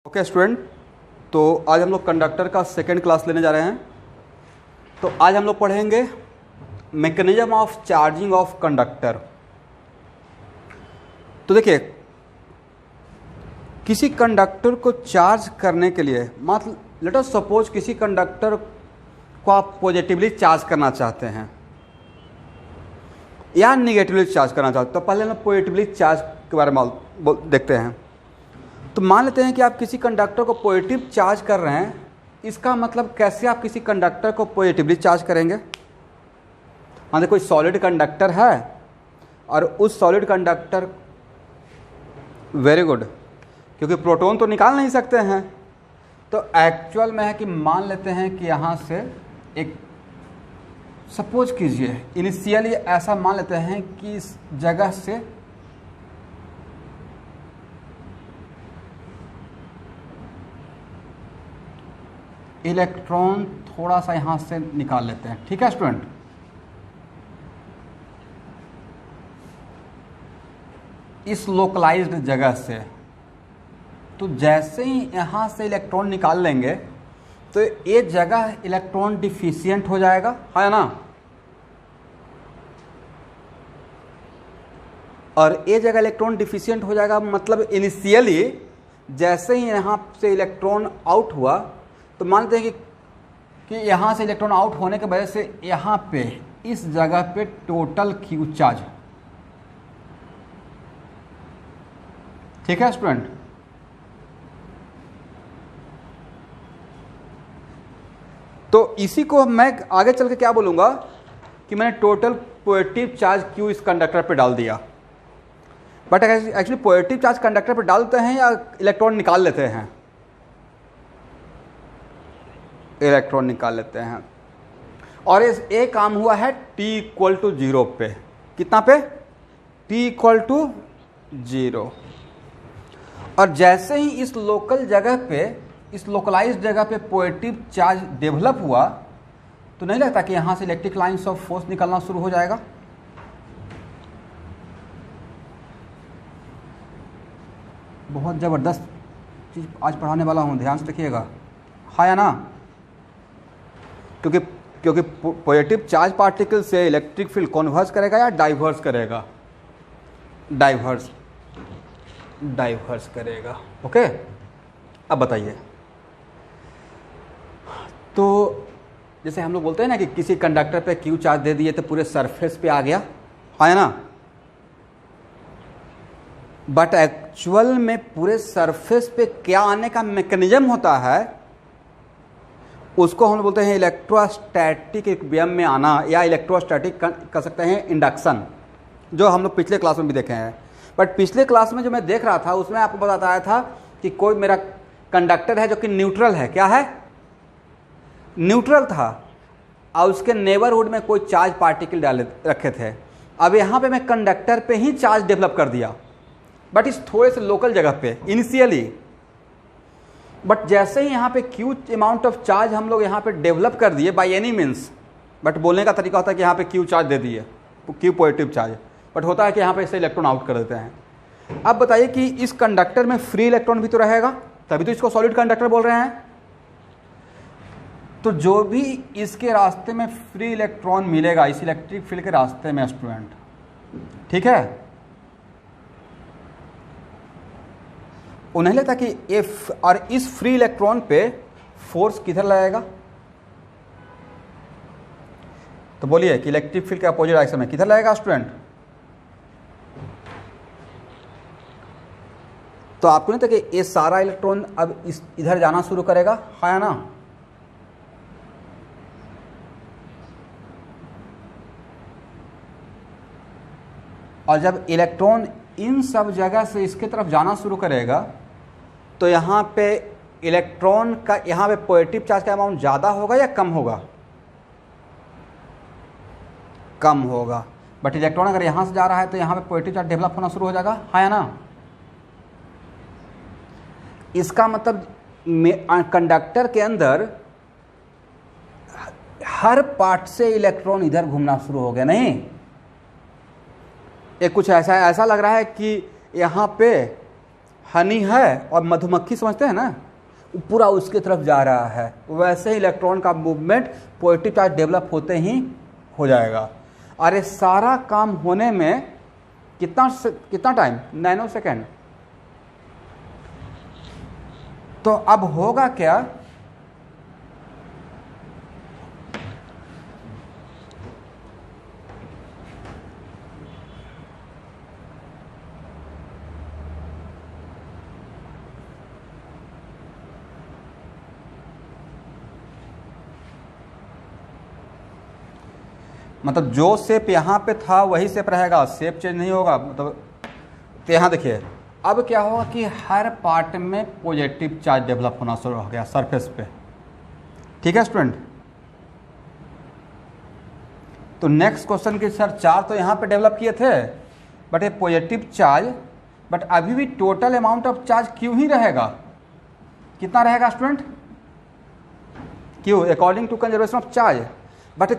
Okay student, तो आज हम लोग कंडक्टर का सेकेंड क्लास लेने जा रहे हैं। तो आज हम लोग पढ़ेंगे mechanism of charging of conductor. तो देखिए, किसी कंडक्टर को चार्ज करने के लिए मतलब लेट अस सपोज किसी कंडक्टर को आप पॉजिटिवली चार्ज करना चाहते हैं या निगेटिवली चार्ज करना चाहते हैं। तो पहले हम पॉजिटिवली चार्ज के बारे में देखते हैं। तो मान लेते हैं कि आप किसी कंडक्टर को पॉजिटिव चार्ज कर रहे हैं। इसका मतलब कैसे आप किसी कंडक्टर को पॉजिटिवली चार्ज करेंगे? मान लीजिए कोई सॉलिड कंडक्टर है और उस सॉलिड कंडक्टर, वेरी गुड, क्योंकि प्रोटॉन तो निकाल नहीं सकते हैं। तो एक्चुअल में है कि मान लेते हैं कि यहाँ से एक सपोज कीजिए, इनिशियली ऐसा मान लेते हैं कि इस जगह से इलेक्ट्रॉन थोड़ा सा यहाँ से निकाल लेते हैं। ठीक है स्टूडेंट, इस लोकलाइज्ड जगह से। तो जैसे ही यहाँ से इलेक्ट्रॉन निकाल लेंगे तो ये जगह इलेक्ट्रॉन डिफिशिएंट हो जाएगा, है ना। और ये जगह इलेक्ट्रॉन डिफिशिएंट हो जाएगा मतलब इनिशियली जैसे ही यहाँ से इलेक्ट्रॉन आउट हुआ तो मानते हैं कि यहाँ से इलेक्ट्रॉन आउट होने की वजह से यहाँ पे इस जगह पे टोटल क्यू चार्ज। ठीक है स्टूडेंट, तो इसी को मैं आगे चल के क्या बोलूँगा कि मैंने टोटल पॉजिटिव चार्ज क्यू इस कंडक्टर पे डाल दिया। But actually positive charge conductor पे डालते हैं या इलेक्ट्रॉन निकाल लेते हैं? इलेक्ट्रॉन निकाल लेते हैं। और इस ए काम हुआ है t=0 पे। कितना पे? t=0। और जैसे ही इस लोकल जगह पे, इस लोकलाइज्ड जगह पे पॉजिटिव चार्ज डेवलप हुआ तो नहीं लगता कि यहाँ से इलेक्ट्रिक लाइन्स ऑफ फोर्स निकलना शुरू हो जाएगा? बहुत ज़बरदस्त चीज़ आज पढ़ाने वाला हूँ, ध्यान से देखिएगा, हाँ या ना। क्योंकि पॉजिटिव चार्ज पार्टिकल से इलेक्ट्रिक फील्ड कन्वर्स करेगा या डाइवर्स करेगा? डाइवर्स करेगा। ओके, अब बताइए। तो जैसे हम लोग बोलते हैं ना कि किसी कंडक्टर पे क्यू चार्ज दे दिए तो पूरे सरफेस पे आ गया, है ना। बट एक्चुअल में पूरे सरफेस पे क्या आने का मैकेनिज्म होता है उसको हम बोलते हैं इलेक्ट्रोस्टैटिक इक्विलिब्रियम में आना, या इलेक्ट्रोस्टैटिक कर सकते हैं इंडक्शन, जो हम लोग पिछले क्लास में भी देखे हैं। बट पिछले क्लास में जो मैं देख रहा था उसमें आपको बताया था कि कोई मेरा कंडक्टर है जो कि न्यूट्रल है। क्या है? न्यूट्रल था और उसके नेबरहुड में कोई चार्ज पार्टिकल डाले रखे थे। अब यहाँ पे मैं कंडक्टर पे ही चार्ज डेवलप कर दिया, बट इस थोड़े से लोकल जगह पे इनिशियली। बट जैसे ही यहाँ पे क्यू अमाउंट ऑफ चार्ज हम लोग यहाँ पे डेवलप कर दिए बाय एनी मीन्स, बट बोलने का तरीका होता है कि यहाँ पे क्यू चार्ज दे दिए, क्यू पॉजिटिव चार्ज, बट होता है कि यहाँ पे इसे इलेक्ट्रॉन आउट कर देते हैं। अब बताइए कि इस कंडक्टर में फ्री इलेक्ट्रॉन भी तो रहेगा, तभी तो इसको सॉलिड कंडक्टर बोल रहे हैं। तो जो भी इसके रास्ते में फ्री इलेक्ट्रॉन मिलेगा इस इलेक्ट्रिक फील्ड के रास्ते में स्टूडेंट, ठीक है, उन्हें लगता कि इफ और इस फ्री इलेक्ट्रॉन पे फोर्स किधर लगेगा? तो बोलिए कि इलेक्ट्रिक फील्ड के अपोजिट डायरेक्शन में किधर लगेगा स्टूडेंट? तो आपको नहीं था कि ये सारा इलेक्ट्रॉन अब इधर जाना शुरू करेगा, है ना। और जब इलेक्ट्रॉन इन सब जगह से इसके तरफ जाना शुरू करेगा तो यहाँ पे इलेक्ट्रॉन का, यहाँ पे पॉजिटिव चार्ज का अमाउंट ज़्यादा होगा या कम होगा? कम होगा। बट इलेक्ट्रॉन अगर यहाँ से जा रहा है तो यहाँ पे पॉजिटिव चार्ज डेवलप होना शुरू हो जाएगा, है ना। इसका मतलब कंडक्टर के अंदर हर पार्ट से इलेक्ट्रॉन इधर घूमना शुरू हो गया, नहीं? एक कुछ ऐसा लग रहा है कि यहाँ पे हनी है और मधुमक्खी समझते हैं ना, पूरा उसके तरफ जा रहा है, वैसे ही इलेक्ट्रॉन का मूवमेंट पॉजिटिव चार्ज डेवलप होते ही हो जाएगा। और ये सारा काम होने में कितना टाइम, नैनो सेकेंड। तो अब होगा क्या, मतलब जो शेप यहाँ पे था वही शेप रहेगा, शेप चेंज नहीं होगा। मतलब तो यहाँ देखिए अब क्या होगा कि हर पार्ट में पॉजिटिव चार्ज डेवलप होना शुरू हो गया सरफेस पे। ठीक है स्टूडेंट। तो नेक्स्ट क्वेश्चन की सर चार्ज तो यहाँ पे डेवलप किए थे, बट ये पॉजिटिव चार्ज, बट अभी भी total amount of charge Q ही रहेगा। कितना रहेगा student, Q according to conservation of charge. But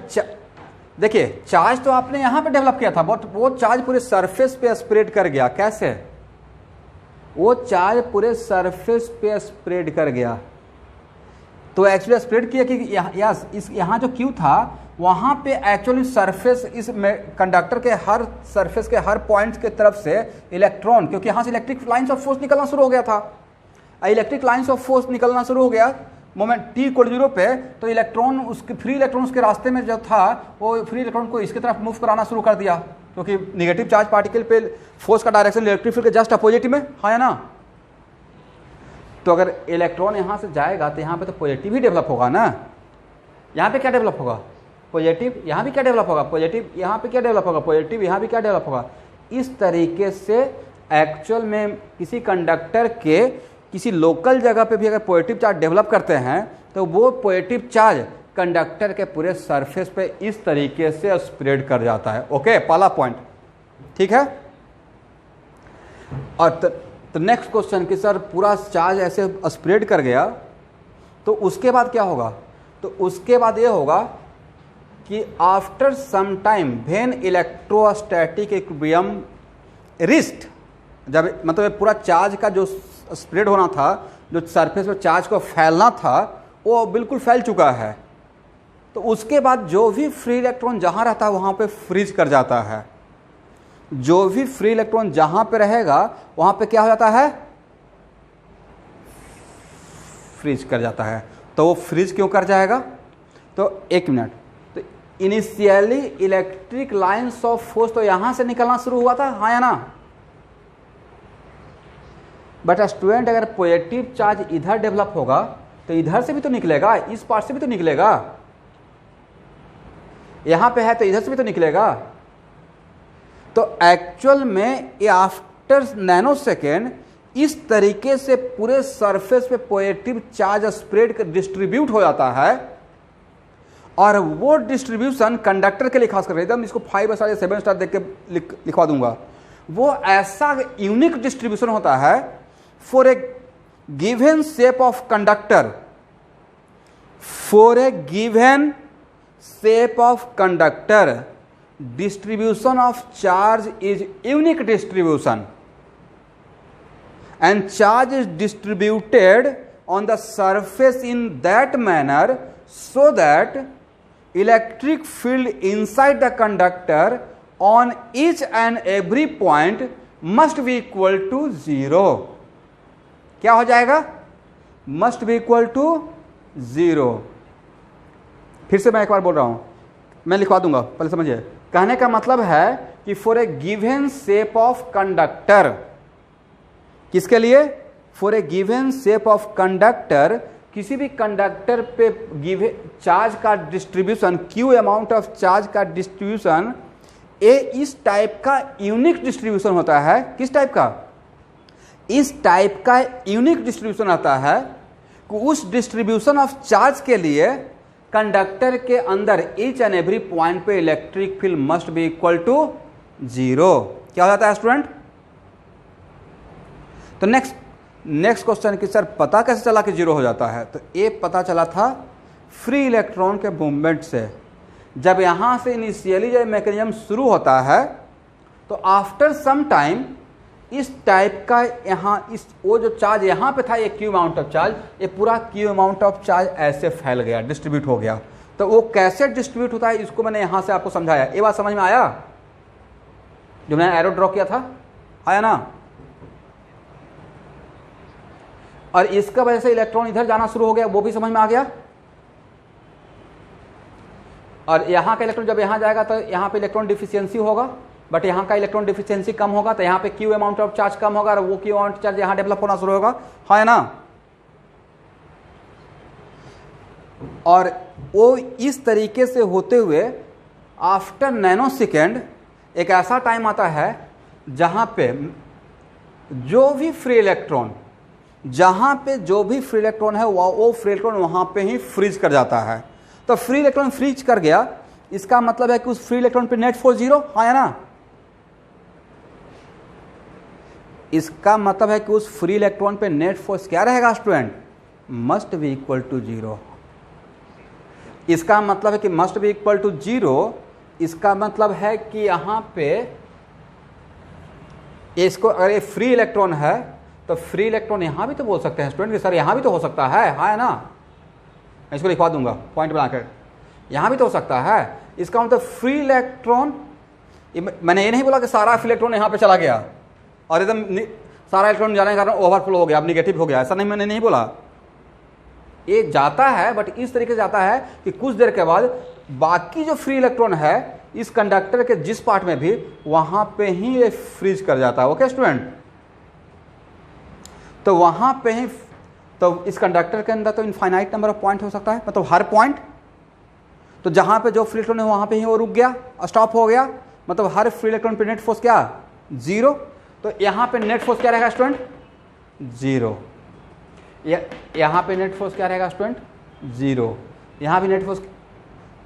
देखिए चार्ज तो आपने यहाँ पे डेवलप किया था, बट वो चार्ज पूरे सरफेस पे स्प्रेड कर गया। कैसे, वो चार्ज पूरे सरफेस पे स्प्रेड कर गया। तो एक्चुअली स्प्रेड किया कि यहाँ जो क्यू था वहाँ पे एक्चुअली सरफेस, इस कंडक्टर के हर सरफेस के हर पॉइंट के तरफ से इलेक्ट्रॉन, क्योंकि यहाँ से इलेक्ट्रिक लाइन्स ऑफ फोर्स निकलना शुरू हो गया था। इलेक्ट्रिक लाइन्स ऑफ फोर्स निकलना शुरू हो गया मोमेंट t = 0 पे, तो इलेक्ट्रॉन उसके फ्री इलेक्ट्रॉन उसके रास्ते में जो था वो फ्री इलेक्ट्रॉन को इसकी तरफ मूव कराना शुरू कर दिया, क्योंकि नेगेटिव चार्ज पार्टिकल पे फोर्स का डायरेक्शन इलेक्ट्रिक फील्ड के जस्ट अपोजिट में है ना। तो अगर इलेक्ट्रॉन यहाँ से जाएगा तो यहाँ पे तो पॉजिटिव ही डेवलप होगा ना। यहाँ पे क्या डेवलप होगा, पॉजिटिव। यहाँ भी क्या डेवलप होगा, पॉजिटिव। यहाँ पे क्या डेवलप होगा, पॉजिटिव। यहाँ भी क्या डेवलप होगा। इस तरीके से एक्चुअल में किसी कंडक्टर के किसी लोकल जगह पे भी अगर पॉजिटिव चार्ज डेवलप करते हैं तो वो पॉजिटिव चार्ज कंडक्टर के पूरे सरफेस पे इस तरीके से स्प्रेड कर जाता है। ओके, पहला पॉइंट। ठीक है। और तो नेक्स्ट क्वेश्चन कि सर पूरा चार्ज ऐसे स्प्रेड कर गया तो उसके बाद क्या होगा, तो उसके बाद ये होगा कि after some time when electrostatic equilibrium rest, जब मतलब पूरा चार्ज का जो स्प्रेड होना था, जो सरफेस पर चार्ज को फैलना था, वो बिल्कुल फैल चुका है। तो उसके बाद जो भी फ्री इलेक्ट्रॉन जहाँ रहता है वहाँ पे फ्रीज कर जाता है। जो भी फ्री इलेक्ट्रॉन जहाँ पे रहेगा वहाँ पे क्या हो जाता है, फ्रीज कर जाता है। तो वो फ्रीज क्यों कर जाएगा, तो एक मिनट, तो initially electric lines of force तो यहाँ से निकलना शुरू हुआ था, हाँ या ना। बट स्टूडेंट अगर पॉजिटिव चार्ज इधर डेवलप होगा तो इधर से भी तो निकलेगा, इस पार्ट से भी तो निकलेगा। यहां पे है तो इधर से भी तो निकलेगा। तो एक्चुअल में ये आफ्टर नैनो सेकेंड इस तरीके से पूरे सरफेस पे पॉजिटिव चार्ज स्प्रेड डिस्ट्रीब्यूट हो जाता है। और वो डिस्ट्रीब्यूशन कंडक्टर के लिए खास कर एकदम इसको 5 स्टार या 7 स्टार देख के लिखवा दूंगा। वो ऐसा यूनिक डिस्ट्रीब्यूशन होता है for a given shape of conductor, for a given shape of conductor, distribution of charge is unique distribution, and charge is distributed on the surface in that manner so that electric field inside the conductor on each and every point must be equal to 0। क्या हो जाएगा, must be equal to 0। फिर से मैं एक बार बोल रहा हूं, मैं लिखवा दूंगा, पहले समझिए। कहने का मतलब है कि for a given shape of conductor, किसके लिए, for a given shape of conductor, किसी भी कंडक्टर पे गिवन चार्ज का distribution, Q amount of charge का डिस्ट्रीब्यूशन इस टाइप का यूनिक डिस्ट्रीब्यूशन होता है। किस टाइप का, इस टाइप का यूनिक डिस्ट्रीब्यूशन आता है कि उस डिस्ट्रीब्यूशन ऑफ चार्ज के लिए कंडक्टर के अंदर ईच एंड एवरी पॉइंट पे electric field must be equal to 0। क्या हो जाता है स्टूडेंट। तो नेक्स्ट क्वेश्चन कि सर पता कैसे चला कि 0 हो जाता है, तो ये पता चला था फ्री इलेक्ट्रॉन के मूवमेंट से। जब यहां से इनिशियली जब मैकेनिज्म शुरू होता है तो आफ्टर सम टाइम इस टाइप का यहाँ इस वो जो चार्ज यहाँ पे था, ये क्यू अमाउंट ऑफ चार्ज, ये पूरा क्यू अमाउंट ऑफ चार्ज ऐसे फैल गया, डिस्ट्रीब्यूट हो गया। तो वो कैसे डिस्ट्रीब्यूट होता है इसको मैंने यहाँ से आपको समझाया। ये बात समझ में आया जो मैंने एरो ड्रॉ किया था? आया ना? और इसका वजह से इलेक्ट्रॉन इधर जाना शुरू हो गया, वो भी समझ में आ गया। और यहाँ का इलेक्ट्रॉन जब यहाँ जाएगा तो यहाँ पे इलेक्ट्रॉन डिफिशियंसी होगा, बट यहाँ का इलेक्ट्रॉन डिफिशियंसी कम होगा, तो यहाँ पे क्यू अमाउंट ऑफ चार्ज कम होगा और वो क्यू अमाउंट चार्ज यहाँ डेवलप होना शुरू होगा। है ना? और वो इस तरीके से होते हुए आफ्टर नैनो सेकेंड एक ऐसा टाइम आता है जहाँ पे जो भी फ्री इलेक्ट्रॉन है वो फ्री इलेक्ट्रॉन वहाँ पे ही फ्रीज कर जाता है। तो फ्री इलेक्ट्रॉन फ्रीज कर गया, इसका मतलब है कि उस फ्री इलेक्ट्रॉन पे नेट फोर्स जीरो है ना? इसका मतलब है कि उस फ्री इलेक्ट्रॉन पे नेट फोर्स क्या रहेगा student? Must be equal to zero. इसका मतलब है कि must be equal to zero, इसका मतलब है कि यहाँ पे इसको अगर ये फ्री इलेक्ट्रॉन है तो फ्री इलेक्ट्रॉन यहाँ भी तो बोल सकते हैं स्टूडेंट कि सर यहाँ भी तो हो सकता है ना? मैं इसको लिखवा दूंगा पॉइंट बनाकर, यहाँ भी तो हो सकता है। इसका मतलब फ्री इलेक्ट्रॉन, मैंने ये नहीं बोला कि सारा फ्री इलेक्ट्रॉन यहाँ पे चला गया और एकदम सारा इलेक्ट्रॉन जाने के कारण ओवरफ्लो हो गया, अब निगेटिव हो गया, ऐसा नहीं, मैंने नहीं बोला। ये जाता है बट इस तरीके से जाता है कि कुछ देर के बाद बाकी जो फ्री इलेक्ट्रॉन है इस कंडक्टर के जिस पार्ट में भी, वहां पे ही ये फ्रीज कर जाता है। Okay student? तो वहां पे ही, तो इस कंडक्टर के अंदर तो इनफाइनाइट नंबर ऑफ पॉइंट हो सकता है, मतलब हर पॉइंट, तो जहां पे जो फ्री इलेक्ट्रॉन है वहां पे ही वो रुक गया, स्टॉप हो गया, मतलब हर फ्री इलेक्ट्रॉन पे नेट फोर्स क्या? जीरो। तो यहां पे नेट फोर्स क्या रहेगा स्टूडेंट? जीरो। यहाँ पे नेट फोर्स क्या रहेगा स्टूडेंट? जीरो। यहाँ भी नेट फोर्स,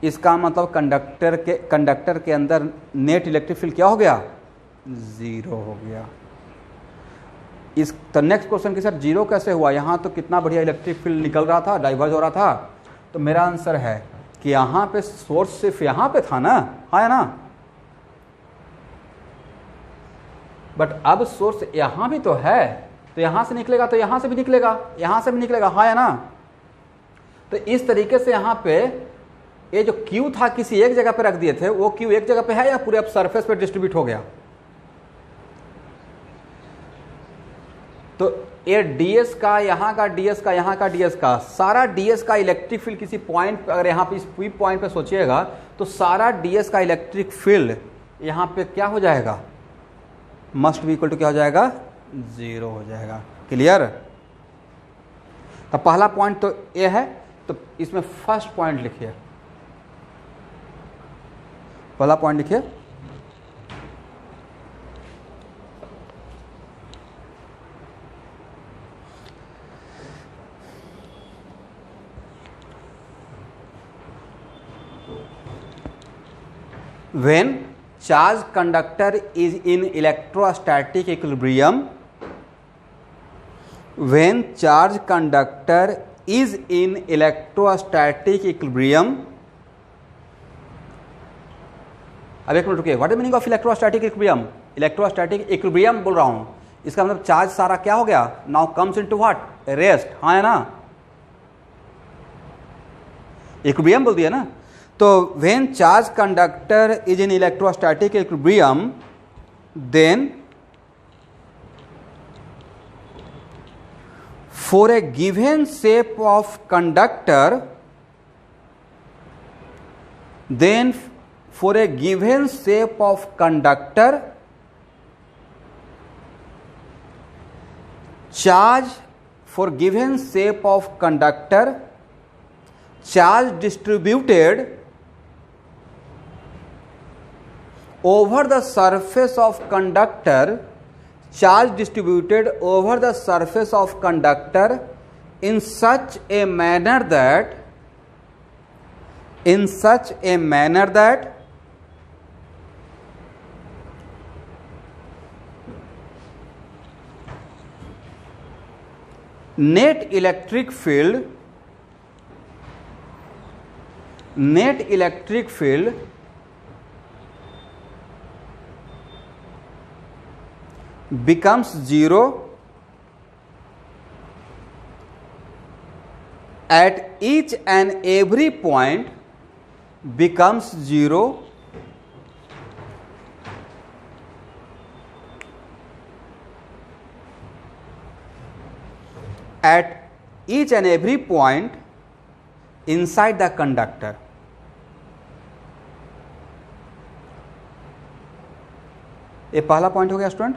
इसका मतलब कंडक्टर के अंदर नेट इलेक्ट्रिक फील्ड क्या हो गया? जीरो हो गया। इस तो नेक्स्ट क्वेश्चन कि सर जीरो कैसे हुआ? यहाँ तो कितना बढ़िया इलेक्ट्रिक फील्ड निकल रहा था, डाइवर्ज हो रहा था। तो मेरा आंसर है कि यहाँ पे सोर्स सिर्फ यहाँ पे था ना, है ना? बट अब सोर्स यहाँ भी तो है, तो यहाँ से निकलेगा तो यहाँ से भी निकलेगा, यहाँ से भी निकलेगा, है ना? तो इस तरीके से यहाँ पे ये जो Q था किसी एक जगह पे रख दिए थे, वो Q एक जगह पे है या पूरे अब सरफेस पे डिस्ट्रीब्यूट हो गया? तो ये ds का, यहाँ का ds का, यहाँ का ds का, सारा ds का इलेक्ट्रिक फील्ड किसी पॉइंट, अगर यहाँ पे इस पॉइंट पे सोचिएगा तो सारा ds का इलेक्ट्रिक फील्ड यहाँ पे क्या हो जाएगा? मस्ट बी इक्वल टू क्या हो जाएगा? जीरो हो जाएगा। क्लियर? तो पहला पॉइंट तो ये है, तो इसमें फर्स्ट पॉइंट लिखिए, पहला पॉइंट लिखिए, when charge conductor is in electrostatic equilibrium, when charge conductor is in electrostatic equilibrium, अब एक मिनट रुकिए, what is meaning of electrostatic equilibrium? Electrostatic equilibrium बोल रहा हूं, इसका मतलब चार्ज सारा क्या हो गया? Now comes into what? Rest, हाँ है ना? इक्विलिब्रियम बोल दिया ना। तो when charge conductor is in electrostatic equilibrium, then for a given shape of conductor, then for a given shape of conductor, charge, for given shape of conductor, charge distributed over the surface of conductor, charge distributed over the surface of conductor in such a manner that net electric field becomes 0 at each and every point becomes 0 at each and every point inside the conductor. ये पहला point हो गया student.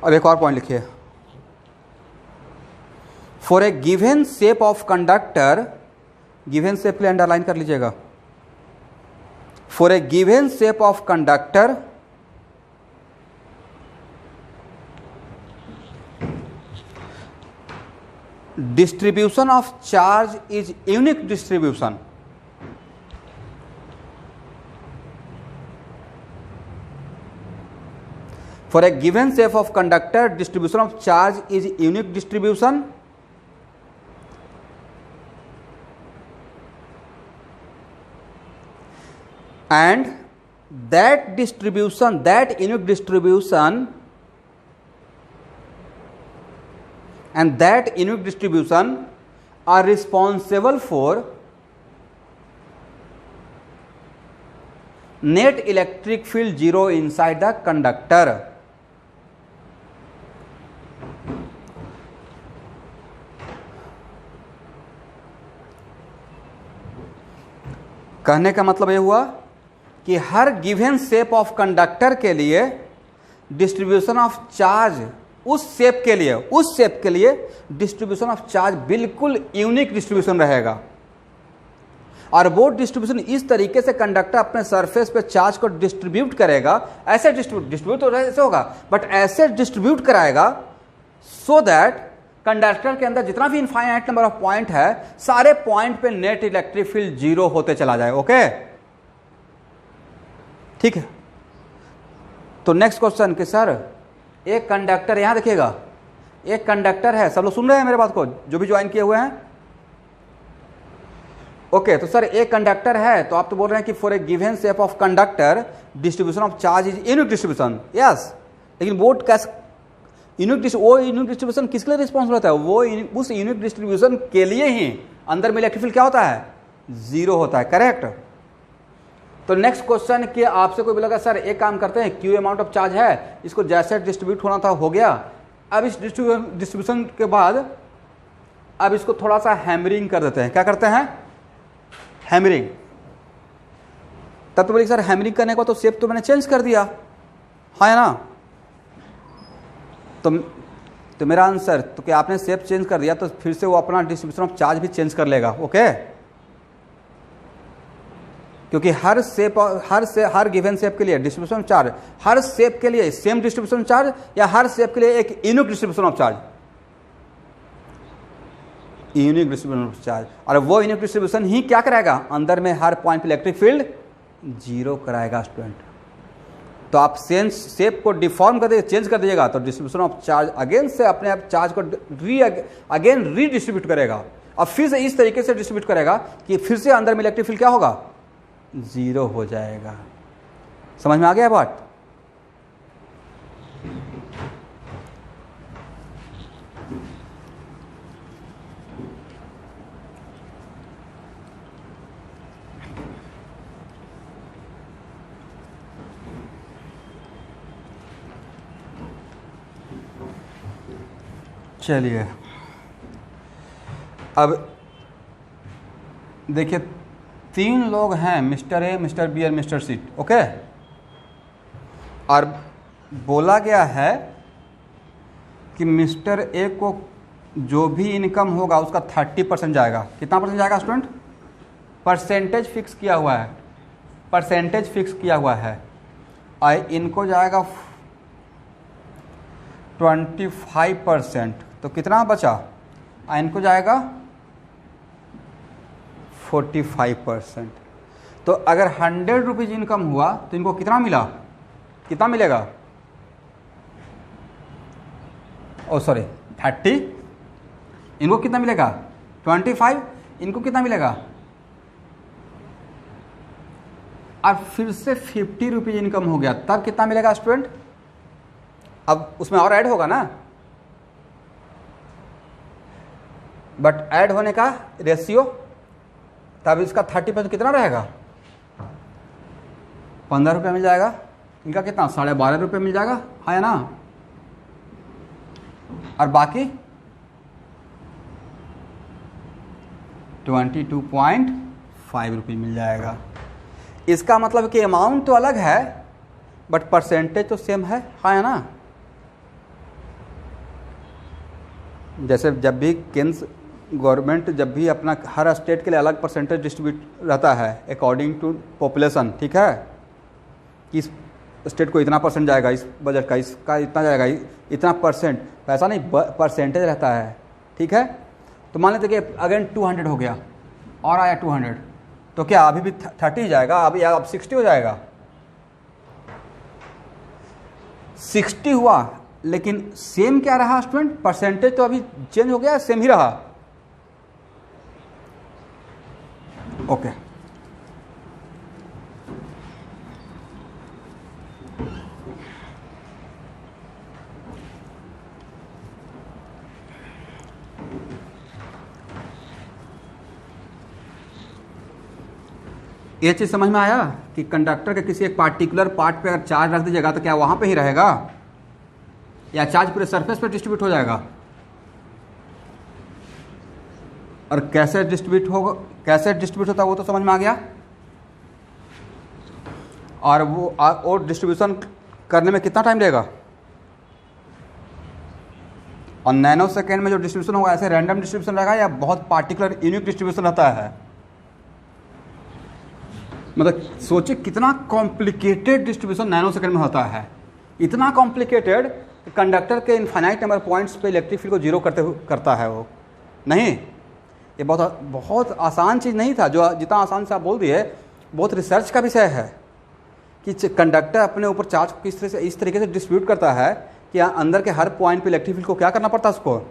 अब एक और point लिखिए, for a given shape of conductor, given shape के लिए अंडरलाइन कर लीजिएगा, for a given shape of conductor distribution of charge is unique distribution. For a given shape of conductor, distribution of charge is unique distribution. And that distribution, that unique distribution, and that unique distribution are responsible for net electric field 0 inside the conductor. कहने का मतलब ये हुआ कि हर given shape of conductor के लिए distribution of charge, उस shape के लिए डिस्ट्रीब्यूशन ऑफ चार्ज बिल्कुल यूनिक डिस्ट्रीब्यूशन रहेगा। और वो डिस्ट्रीब्यूशन इस तरीके से कंडक्टर अपने सरफेस पे चार्ज को डिस्ट्रीब्यूट करेगा, ऐसे डिस्ट्रीब्यूट तो ऐसे होगा, बट ऐसे डिस्ट्रीब्यूट कराएगा सो दैट कंडक्टर के अंदर जितना भी इनफाइनाइट नंबर ऑफ पॉइंट है, सारे पॉइंट पे नेट इलेक्ट्रिक फील्ड 0 होते चला जाए। ओके, ठीक है। तो नेक्स्ट क्वेश्चन कि सर एक कंडक्टर, यहां देखिएगा, एक कंडक्टर है, सब लोग सुन रहे हैं मेरे बात को, जो भी ज्वाइन किए हुए हैं? ओके, तो सर एक कंडक्टर है, तो आप तो बोल रहे हैं कि for a given shape of conductor distribution of charge is unique distribution. Yes, लेकिन वो कैसे यूनिक डिस्ट्रीब्यूशन किसके लिए रिस्पॉन्सिबल होता है? वो उस यूनिक डिस्ट्रीब्यूशन के लिए ही अंदर में इलेक्ट्रिक फील्ड क्या होता है? 0 होता है। करेक्ट। तो नेक्स्ट क्वेश्चन कि आपसे कोई बोलेगा सर एक काम करते हैं, क्यू अमाउंट ऑफ चार्ज है, इसको जैसे डिस्ट्रीब्यूट होना था हो गया, अब इस डिस्ट्रीब्यूशन के बाद अब इसको थोड़ा सा हैमरिंग कर देते हैं। क्या करते हैं? हैमरिंग। तब तो बोले सर हैमरिंग करने को तो शेप तो मैंने चेंज कर दिया, हाँ ना? तो मेरा आंसर तो क्या आपने शेप चेंज कर दिया तो फिर से वो अपना डिस्ट्रीब्यूशन ऑफ चार्ज भी चेंज कर लेगा। ओके, क्योंकि हर गिवन शेप के लिए डिस्ट्रीब्यूशन चार्ज, हर शेप के लिए सेम डिस्ट्रीब्यूशन चार्ज या हर शेप के लिए एक unique distribution of charge, unique distribution of charge. और वो यूनिक डिस्ट्रीब्यूशन ही क्या कराएगा? अंदर में हर पॉइंट पे इलेक्ट्रिक फील्ड 0 कराएगा स्टूडेंट। तो आप शेप को डिफॉर्म कर दीजिए, चेंज कर दीजिएगा, तो डिस्ट्रीब्यूशन ऑफ चार्ज अगेन से अपने आप चार्ज को अगेन रीडिस्ट्रीब्यूट करेगा और फिर से इस तरीके से डिस्ट्रीब्यूट करेगा कि फिर से अंदर में इलेक्ट्रिक फील्ड क्या होगा? 0 हो जाएगा। समझ में आ गया बात? चलिए अब देखिए 3 लोग हैं, मिस्टर ए, मिस्टर बी और मिस्टर सी। ओके, और बोला गया है कि मिस्टर ए को जो भी इनकम होगा उसका 30% जाएगा। कितना परसेंट जाएगा स्टूडेंट? परसेंटेज फिक्स किया हुआ है, परसेंटेज फिक्स किया हुआ है। और इनको जाएगा 25%, तो कितना बचा? इनको जाएगा 45%। तो अगर 100 रुपीज़ इनकम हुआ तो इनको कितना मिला? कितना मिलेगा? ओ सॉरी 30। इनको कितना मिलेगा? 25। इनको कितना मिलेगा? और फिर से 50 रुपीज इनकम हो गया, तब कितना मिलेगा स्टूडेंट? अब उसमें और ऐड होगा ना, बट ऐड होने का रेशियो, तब इसका 30% कितना रहेगा? 15 रुपये मिल जाएगा। इनका कितना? 12.5 रुपये मिल जाएगा, है ना? और बाकी 22.5 रुपये मिल जाएगा। इसका मतलब कि अमाउंट तो अलग है बट परसेंटेज तो सेम है ना? जैसे जब भी केंद्र गवर्नमेंट जब भी अपना हर स्टेट के लिए अलग परसेंटेज डिस्ट्रीब्यूट रहता है अकॉर्डिंग टू पॉपुलेशन, ठीक है, इस स्टेट को इतना परसेंट जाएगा इस बजट का, इसका इतना जाएगा इतना परसेंट, ऐसा नहीं परसेंटेज रहता है, ठीक है। तो मान लेते कि अगेन 200 हो गया और आया 200, तो क्या अभी भी 30 जाएगा अभी, अब 60 हो जाएगा? 60 हुआ, लेकिन सेम क्या रहा स्टूडेंट? परसेंटेज तो अभी चेंज हो गया, सेम ही रहा। ओके ये चीज समझ में आया कि कंडक्टर के किसी एक पार्टिकुलर पार्ट पे अगर चार्ज रख दीजिएगा तो क्या वहां पे ही रहेगा या चार्ज पूरे सरफेस पे डिस्ट्रीब्यूट हो जाएगा? और कैसे डिस्ट्रीब्यूट होगा, कैसे डिस्ट्रीब्यूट होता है वो तो समझ में आ गया। और वो डिस्ट्रीब्यूशन करने में कितना टाइम लगेगा? और नैनो सेकेंड में जो डिस्ट्रीब्यूशन होगा ऐसे रैंडम डिस्ट्रीब्यूशन रहेगा या बहुत पार्टिकुलर यूनिक डिस्ट्रीब्यूशन रहता है? मतलब सोचिए कितना कॉम्प्लिकेटेड डिस्ट्रीब्यूशन नैनो सेकेंड में होता है। इतना कॉम्प्लिकेटेड कंडक्टर के इनफाइनाइट नंबर पॉइंट्स पे इलेक्ट्रिक फील्ड को जीरो करता है वो। नहीं, ये बहुत आसान चीज़ नहीं था जो जितना आसान से आप बोल दिए। बहुत रिसर्च का विषय है कि कंडक्टर अपने ऊपर चार्ज को किस तरह से इस तरीके से डिस्ट्रीब्यूट करता है कि अंदर के हर पॉइंट पे इलेक्ट्रिक फील्ड को क्या करना पड़ता है, उसको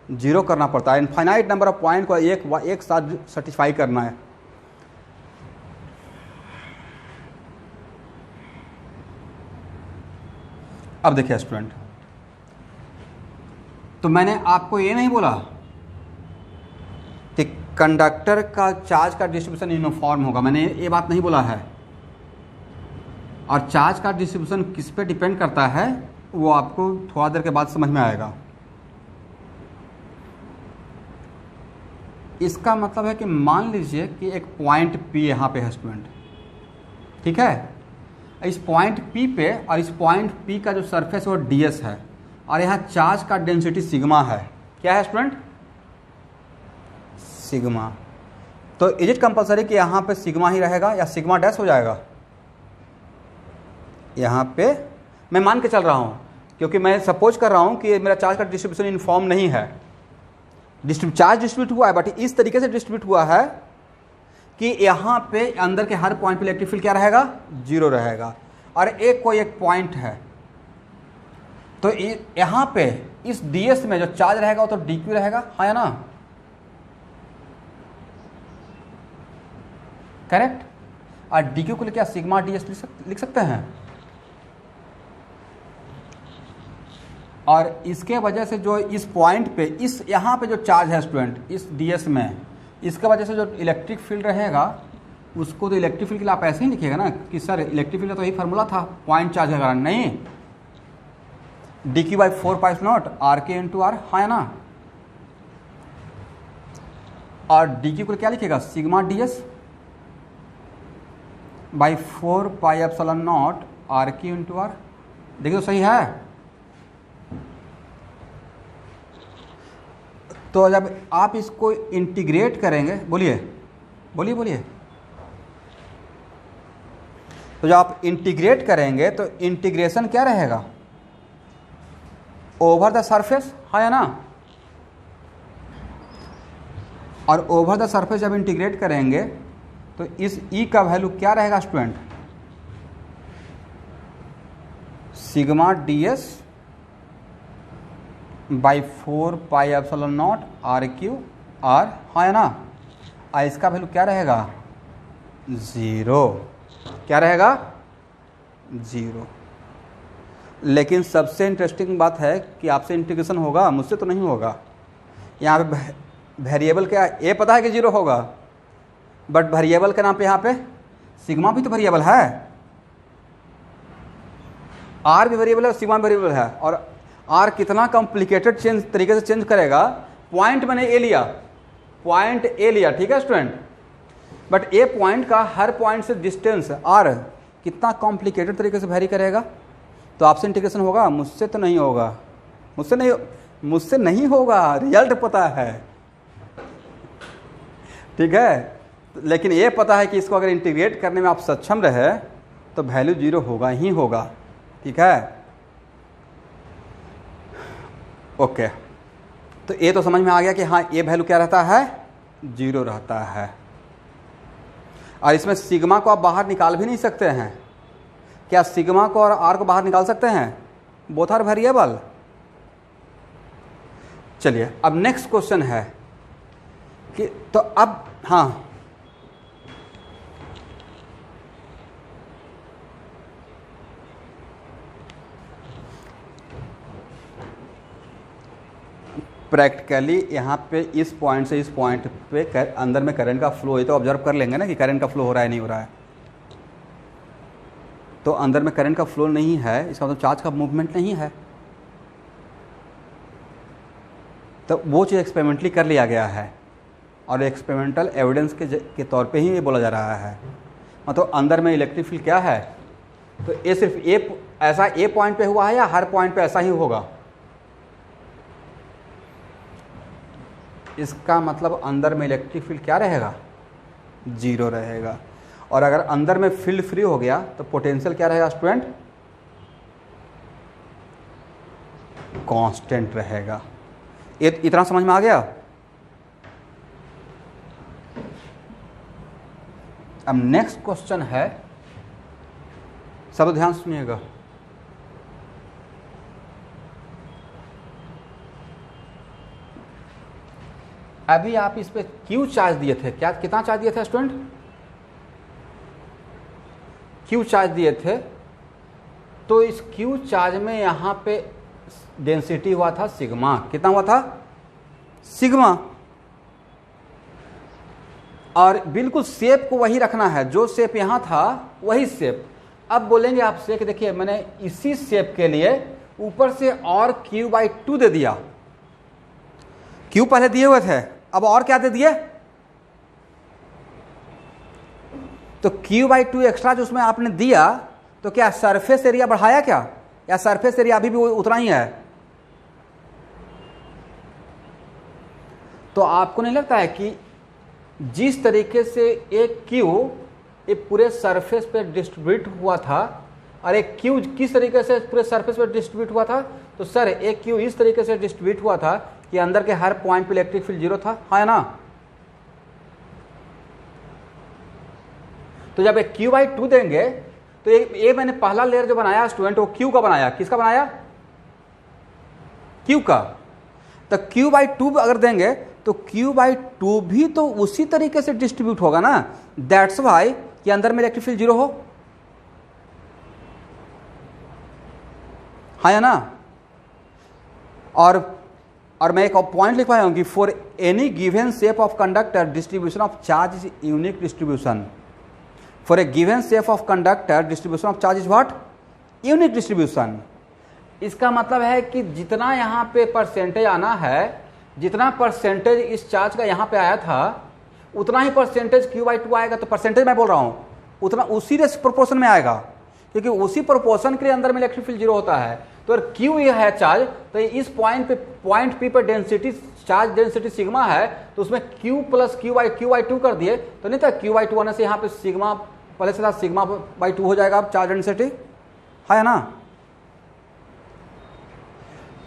जीरो करना पड़ता है। इनफाइनाइट नंबर ऑफ पॉइंट को एक साथ सेटिस्फाई करना है। अब देखिए स्टूडेंट, तो मैंने आपको ये नहीं बोला कि कंडक्टर का चार्ज का डिस्ट्रीब्यूशन यूनिफॉर्म होगा, मैंने ये बात नहीं बोला है। और चार्ज का डिस्ट्रीब्यूशन किस पे डिपेंड करता है वो आपको थोड़ा देर के बाद समझ में आएगा। इसका मतलब है कि मान लीजिए कि एक पॉइंट P यहाँ पे है स्टूडेंट, ठीक है। इस पॉइंट P पे और इस पॉइंट P का जो सरफेस है वो ds है और यहाँ चार्ज का डेंसिटी सिग्मा है। क्या है स्टूडेंट? सिग्मा। तो इज इट कंपलसरी कि यहाँ पे सिग्मा ही रहेगा या सिग्मा डैश हो जाएगा? यहाँ पे मैं मान के चल रहा हूँ क्योंकि मैं सपोज कर रहा हूँ कि मेरा चार्ज का डिस्ट्रीब्यूशन यूनिफॉर्म नहीं है। चार्ज डिस्ट्रीब्यूट हुआ है बट इस तरीके से डिस्ट्रीब्यूट हुआ है कि यहाँ पे अंदर के हर पॉइंट पे इलेक्ट्रिक फील्ड क्या रहेगा? जीरो रहेगा। और कोई एक पॉइंट है तो यहाँ पे इस ds में जो चार्ज रहेगा वो तो dq रहेगा, हाँ या ना? करेक्ट। और dq को क्या सिग्मा ds लिख सकते हैं। और इसके वजह से जो इस पॉइंट पे इस यहाँ पे जो चार्ज है स्टूडेंट इस ds में, इसके वजह से जो इलेक्ट्रिक फील्ड रहेगा उसको तो इलेक्ट्रिक फील्ड के लिए आप ऐसे ही लिखिएगा ना कि सर इलेक्ट्रिक फील्ड का तो यही फार्मूला था पॉइंट चार्ज है, नहीं dq/4π0 rk × r, हाँ ना। और dq को क्या लिखेगा? Sigma ds by 4πε0 rq × r। देखिए तो सही है। तो जब आप इसको इंटीग्रेट करेंगे, बोलिए बोलिए बोलिए, तो जब आप इंटीग्रेट करेंगे तो इंटीग्रेशन क्या रहेगा? ओवर द सरफेस, है ना। और ओवर द सरफेस जब इंटीग्रेट करेंगे तो इस E का वैल्यू क्या रहेगा student? Sigma ds by 4πε0 rq r, हाँ है ना। और इसका वैल्यू क्या रहेगा? 0। क्या रहेगा? 0। लेकिन सबसे इंटरेस्टिंग बात है कि आपसे इंटीग्रेशन होगा, मुझसे तो नहीं होगा। यहाँ पे वेरिएबल क्या है? ए पता है कि 0 होगा, बट वेरिएबल के नाम पे यहाँ पे सिग्मा भी तो वेरिएबल है, आर भी वेरिएबल है, सिग्मा भी वेरिएबल है। और आर कितना कॉम्प्लिकेटेड तरीके से चेंज करेगा। पॉइंट मैंने ए लिया, पॉइंट ए लिया, ठीक है स्टूडेंट, बट ए पॉइंट का हर पॉइंट से डिस्टेंस आर कितना कॉम्प्लिकेटेड तरीके से वेरी करेगा। तो आपसे इंटीग्रेशन होगा, मुझसे तो नहीं होगा, मुझसे नहीं होगा, रिजल्ट पता है, ठीक है। लेकिन ये पता है कि इसको अगर इंटीग्रेट करने में आप सक्षम रहे तो वैल्यू 0 होगा ही होगा, ठीक है। ओके, तो ये तो समझ में आ गया कि हाँ ये वैल्यू क्या रहता है? 0 रहता है। और इसमें सिग्मा को आप बाहर निकाल भी नहीं सकते हैं। क्या सिग्मा को और आर को बाहर निकाल सकते हैं? Both are variable. चलिए अब नेक्स्ट क्वेश्चन है कि तो अब हाँ प्रैक्टिकली यहाँ पे इस पॉइंट से इस पॉइंट पे अंदर में करंट का फ्लो है, तो ऑब्जर्व कर लेंगे ना कि करंट का फ्लो हो रहा है नहीं हो रहा है। तो अंदर में करंट का फ्लो नहीं है, इसका मतलब चार्ज का मूवमेंट नहीं है। तो वो चीज़ एक्सपेरिमेंटली कर लिया गया है और एक्सपेरिमेंटल एविडेंस के तौर पे ही ये बोला जा रहा है। मतलब अंदर में इलेक्ट्रिक फील्ड क्या है, तो ये सिर्फ ऐसा ए पॉइंट पे हुआ है या हर पॉइंट पे ऐसा ही होगा? इसका मतलब अंदर में इलेक्ट्रिक फील्ड क्या रहेगा? 0 रहेगा। और अगर अंदर में फील्ड फ्री हो गया तो पोटेंशियल क्या रहेगा स्टूडेंट? कांस्टेंट रहेगा। ये इतना समझ में आ गया? अब नेक्स्ट क्वेश्चन है, सब ध्यान सुनिएगा। अभी आप इस पे क्यू चार्ज दिए थे, क्या कितना चार्ज दिए थे स्टूडेंट? क्यू चार्ज दिए थे। तो इस क्यू चार्ज में यहां पे डेंसिटी हुआ था सिग्मा। कितना हुआ था? सिग्मा। और बिल्कुल शेप को वही रखना है, जो शेप यहां था वही शेप। अब बोलेंगे आपसे कि देखिए मैंने इसी शेप के लिए ऊपर से और Q/2 दे दिया। Q पहले दिए हुए थे, अब और क्या दे दिए? तो Q/2 एक्स्ट्रा जो उसमें आपने दिया, तो क्या सरफेस एरिया बढ़ाया क्या, या सरफेस एरिया अभी भी उतना ही है? तो आपको नहीं लगता है कि जिस तरीके से एक Q एक पूरे सरफेस पे डिस्ट्रीब्यूट हुआ था और एक Q किस तरीके से पूरे सरफेस पे डिस्ट्रीब्यूट हुआ था? तो सर एक Q इस तरीके से डिस्ट्रीब्यूट हुआ था कि अंदर के हर पॉइंट पे इलेक्ट्रिक फील्ड 0 था, है ना? तो जब एक Q/2 देंगे तो ये मैंने पहला लेयर जो बनाया स्टूडेंट, वो Q का बनाया। किसका बनाया? Q का। तो Q/2 अगर देंगे तो Q/2 भी तो उसी तरीके से डिस्ट्रीब्यूट होगा ना। दैट्स वाई कि अंदर में इलेक्ट्रिक फील्ड 0 हो, है ना? और मैं एक पॉइंट लिख पाया हूं कि for any given shape of conductor distribution of charge is unique distribution. For a given shape of conductor distribution of charge is what? Unique distribution. इसका मतलब है कि जितना यहाँ पे परसेंटेज आना है, जितना परसेंटेज इस चार्ज का यहाँ पे आया था, उतना ही परसेंटेज Q/2 आएगा। तो परसेंटेज मैं बोल रहा हूँ उतना उसी प्रोपोर्शन में आएगा, क्योंकि उसी प्रोपोर्शन के लिए अंदर में इलेक्ट्रिक फील्ड 0 होता है। तो अगर Q ये है चार्ज, तो इस पॉइंट P पर डेंसिटी, चार्ज डेंसिटी सिग्मा है, तो उसमें Q प्लस Q/2 कर दिए तो नहीं था। Q/2 होने से यहाँ पे सिग्मा पहले से था, सिग्मा/2 हो जाएगा अब चार्ज डेंसिटी, है ना?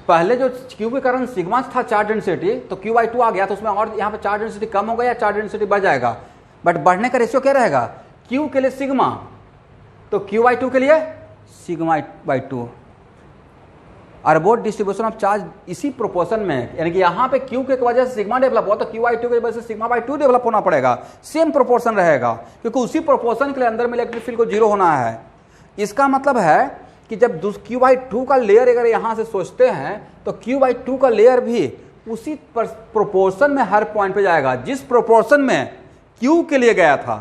पहले जो Q के कारण सिग्मा था चार्ज डेंसिटी, तो Q/2 आ गया तो उसमें और यहाँ पे चार्ज डेंसिटी कम हो गया या चार्ज डेंसिटी बढ़ जाएगा? बट बढ़ने का रेशियो क्या रहेगा? Q के लिए सिग्मा, तो Q/2 के लिए सिग्मा/2। और बोथ डिस्ट्रीब्यूशन ऑफ चार्ज इसी प्रोपोर्शन में, यानी कि यहाँ पे क्यू के वजह से सिग्मा डेवलप हुआ तो क्यू बाई टू की वजह से सिग्मा बाई टू डेवलप होना पड़ेगा, सेम प्रोपोर्शन रहेगा, क्योंकि उसी प्रोपोर्शन के लिए अंदर में इलेक्ट्रिक फील्ड को जीरो होना है। इसका मतलब है कि जब क्यू बाई टू का लेयर अगर यहाँ से सोचते हैं तो क्यू बाई टू का लेयर भी उसी प्रोपोर्शन में हर पॉइंट पे जाएगा जिस प्रोपोर्शन में क्यू के लिए गया था,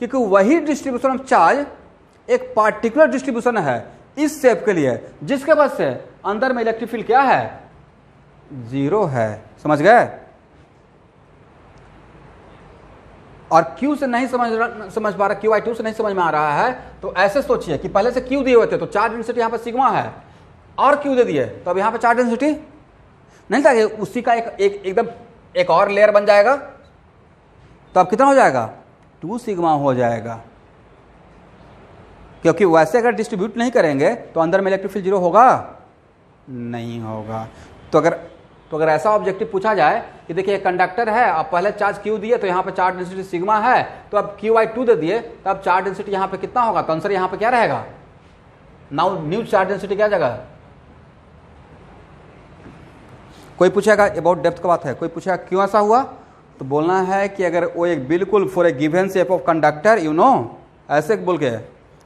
क्योंकि वही डिस्ट्रीब्यूशन ऑफ चार्ज एक पार्टिकुलर डिस्ट्रीब्यूशन है इस शेप के लिए, जिसके वजह से अंदर में इलेक्ट्रिक फील्ड क्या है, जीरो है। समझ गए? और Q से नहीं समझ पा रहा, क्यू बाई टू से नहीं समझ में आ रहा है, तो ऐसे सोचिए कि पहले से Q दिए हुए थे तो चार्ज डेंसिटी यहां पर सिग्मा है और Q दे दिए तो अब यहां पर चार्ज डेंसिटी नहीं था, उसी का एकदम एक और लेयर बन जाएगा, तो अब कितना हो जाएगा, 2 सिग्मा हो जाएगा, क्योंकि वैसे अगर डिस्ट्रीब्यूट नहीं करेंगे तो अंदर में इलेक्ट्रिक फील्ड जीरो होगा, नहीं होगा। तो अगर ऐसा ऑब्जेक्टिव पूछा जाए कि देखिए कंडक्टर है, अब पहले चार्ज क्यू दिए तो यहाँ पे चार्ज डेंसिटी सिग्मा है, तो अब क्यू बाई टू दे दिए तो अब चार्ज डेंसिटी यहाँ पे कितना होगा, तो आंसर यहाँ पे क्या रहेगा, नाउ न्यू चार्ज डेंसिटी क्या जगह। कोई पूछेगा अबाउट डेप्थ का बात है, कोई पूछेगा क्यों ऐसा हुआ, तो बोलना है कि अगर वो एक बिल्कुल for a given shape of conductor, you know ऐसे बोल के,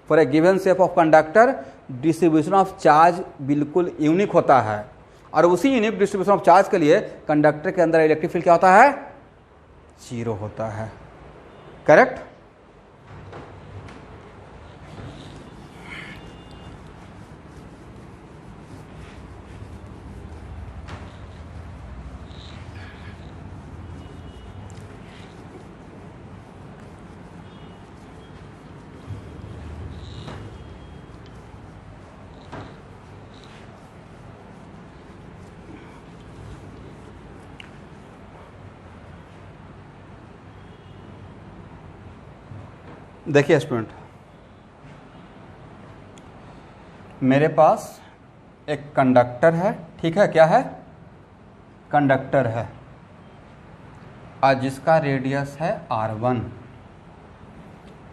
for a given shape of conductor distribution of charge बिल्कुल यूनिक होता है, और उसी यूनिक डिस्ट्रीब्यूशन ऑफ चार्ज के लिए कंडक्टर के अंदर इलेक्ट्रिक फील्ड क्या होता है, जीरो होता है। करेक्ट? देखिए स्टूडेंट, मेरे पास एक कंडक्टर है, ठीक है, क्या है, कंडक्टर है, और जिसका रेडियस है r1,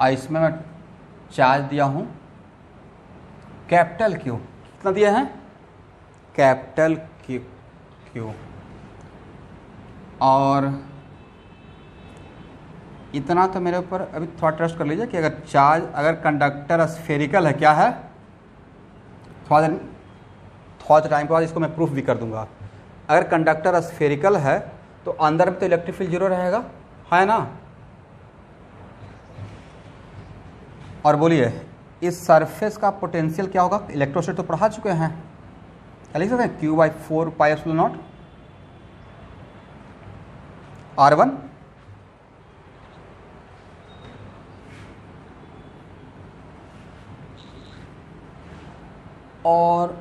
और इसमें मैं चार्ज दिया हूं कैपिटल Q, कितना दिया है, कैपिटल Q, और इतना तो मेरे ऊपर अभी थोड़ा ट्रस्ट कर लीजिए कि अगर कंडक्टर स्फेरिकल है, क्या है, थोड़ा टाइम के बाद इसको मैं प्रूफ भी कर दूंगा। अगर कंडक्टर स्फेरिकल है तो अंदर में तो इलेक्ट्रिक फील्ड जीरो रहेगा, है ना। और बोलिए इस सरफेस का पोटेंशियल क्या होगा, इलेक्ट्रोस्टैटिक तो पढ़ा चुके हैं, क्या लिख सकते हैं, Q by 4 pi epsilon not R1, और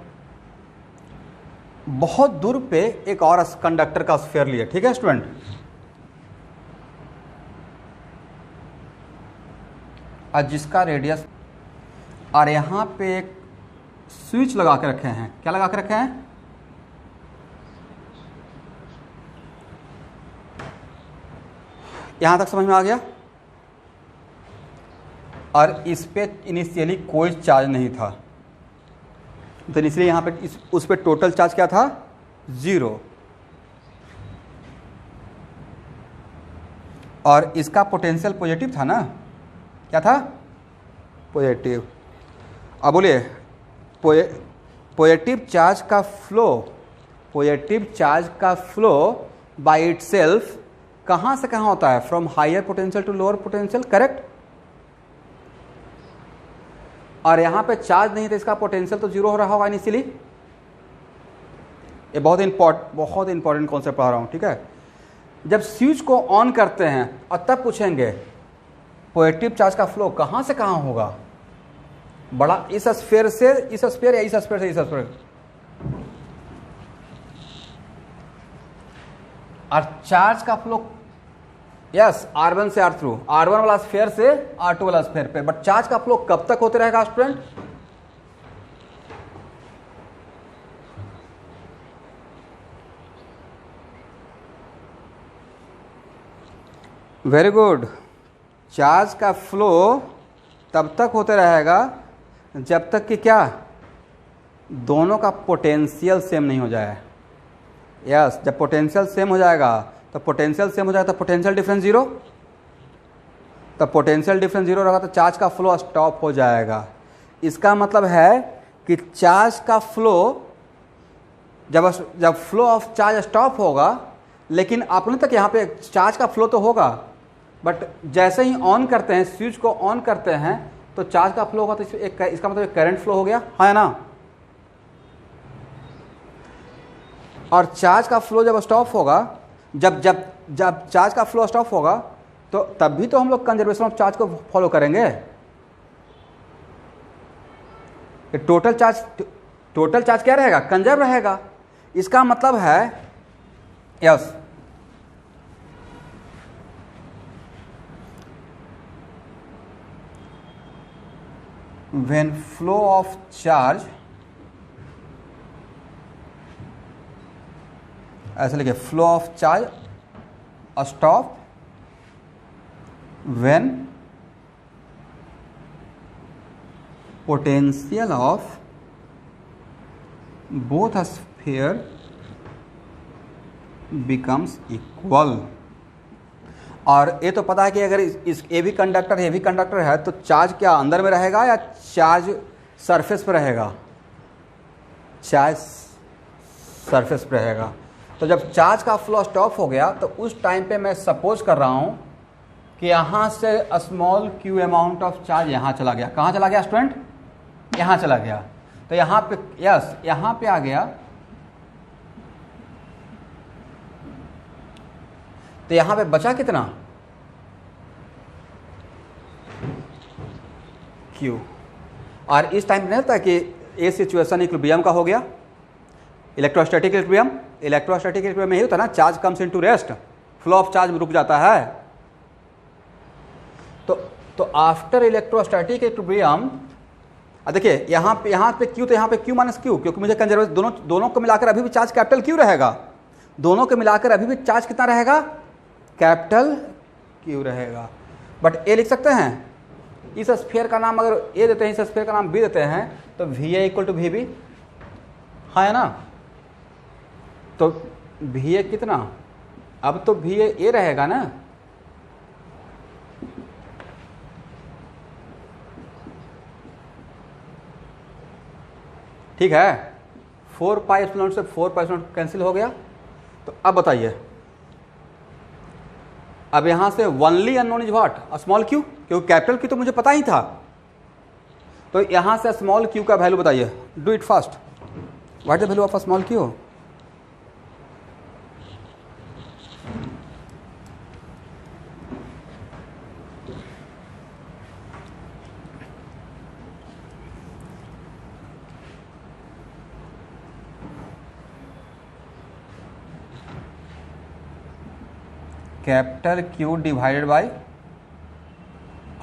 बहुत दूर पे एक और कंडक्टर का स्फीयर लिया, ठीक है स्टूडेंट, और जिसका रेडियस, और यहां पे एक स्विच लगा के रखे हैं, क्या लगा के रखे हैं, यहां तक समझ में आ गया। और इस पे इनिशियली कोई चार्ज नहीं था, तो इसलिए यहाँ पे उस पे टोटल चार्ज क्या था, 0, और इसका पोटेंशियल पॉजिटिव था ना, क्या था, पॉजिटिव। अब बोलिए पॉजिटिव चार्ज का फ्लो बाय इटसेल्फ कहाँ से कहाँ होता है, from higher potential to lower potential, correct. और यहां पे चार्ज नहीं था, इसका पोटेंशियल तो जीरो हो रहा होगा इनिशियली। ये बहुत इंपॉर्टेंट कॉन्सेप्ट पढ़ा रहा हूं, ठीक है। जब स्विच को ऑन करते हैं और तब पूछेंगे पॉजिटिव चार्ज का फ्लो कहां से कहां होगा, बड़ा इस स्फीयर से इस स्फीयर या इस स्फीयर से इस स्फीयर, और चार्ज का फ्लो यस R1 से R थ्रू, R1 वाला स्फीयर से R2 वाला स्फीयर पे, बट चार्ज का फ्लो कब तक होते रहेगा स्टूडेंट, वेरी गुड, चार्ज का फ्लो तब तक होते रहेगा जब तक कि क्या, दोनों का पोटेंशियल सेम नहीं हो जाए। यस, जब पोटेंशियल सेम हो जाएगा तो पोटेंशियल सेम हो जाएगा तो पोटेंशियल डिफरेंस जीरो, तो पोटेंशियल डिफरेंस जीरो रहेगा तो चार्ज का फ्लो स्टॉप हो जाएगा। इसका मतलब है कि चार्ज का फ्लो जब फ्लो ऑफ चार्ज स्टॉप होगा, लेकिन आपने तक यहाँ पे चार्ज का फ्लो तो होगा, बट जैसे ही ऑन करते हैं, स्विच को ऑन करते हैं तो चार्ज का फ्लो होगा, तो इसका मतलब एक करंट फ्लो हो गया, है ना। और चार्ज का फ्लो जब स्टॉप होगा, जब जब जब चार्ज का फ्लो स्टॉप होगा तो तब भी तो हम लोग कंजर्वेशन ऑफ चार्ज को फॉलो करेंगे। टोटल चार्ज क्या रहेगा? कंजर्व रहेगा। इसका मतलब है yes, when flow of charge, ऐसे लिखिए, flow of charge stop when potential of both sphere becomes equal। और ये तो पता है कि अगर इस ए भी कंडक्टर है तो चार्ज क्या अंदर में रहेगा या चार्ज सरफेस पर रहेगा? चार्ज सरफेस पर रहेगा। तो जब चार्ज का फ्लो स्टॉप हो गया तो उस टाइम पे मैं सपोज कर रहा हूं कि यहाँ से small Q amount of charge यहाँ चला गया। कहाँ चला गया स्टूडेंट? यहाँ चला गया। तो यहाँ पे यस, यहाँ पे आ गया, तो यहाँ पे बचा कितना? Q। और इस टाइम नहीं होता कि ए सिचुएशन इक्विलिब्रियम का हो गया, इलेक्ट्रोस्टैटिक इक्विलिब्रियम में ही होता है ना, charge comes into rest, flow of charge रुक जाता है। तो आफ्टर इलेक्ट्रोस्टैटिक इक्विलिब्रियम, देखिए यहाँ पे Q, तो यहाँ पे Q माइनस Q, क्योंकि मुझे कंजर्वेशन दोनों को मिलाकर अभी भी चार्ज कैपिटल Q रहेगा। दोनों को मिलाकर अभी भी चार्ज कितना रहेगा? कैपिटल Q रहेगा। बट ए लिख सकते हैं, इस स्फीयर का नाम अगर ए देते हैं, इस स्फीयर का नाम बी देते हैं, तो V A equal to V B, है ना। तो वी ए कितना? अब तो वी ए रहेगा ना। ठीक है, 4 पाई एप्सिलॉन से 4 पाई एप्सिलॉन कैंसिल हो गया। तो अब बताइए, अब यहां से only unknown is what? Small Q, क्योंकि कैपिटल क्यू तो मुझे पता ही था। तो यहां से स्मॉल क्यू का वैल्यू बताइए, do it fast. What is the value of small Q? Capital Q divided by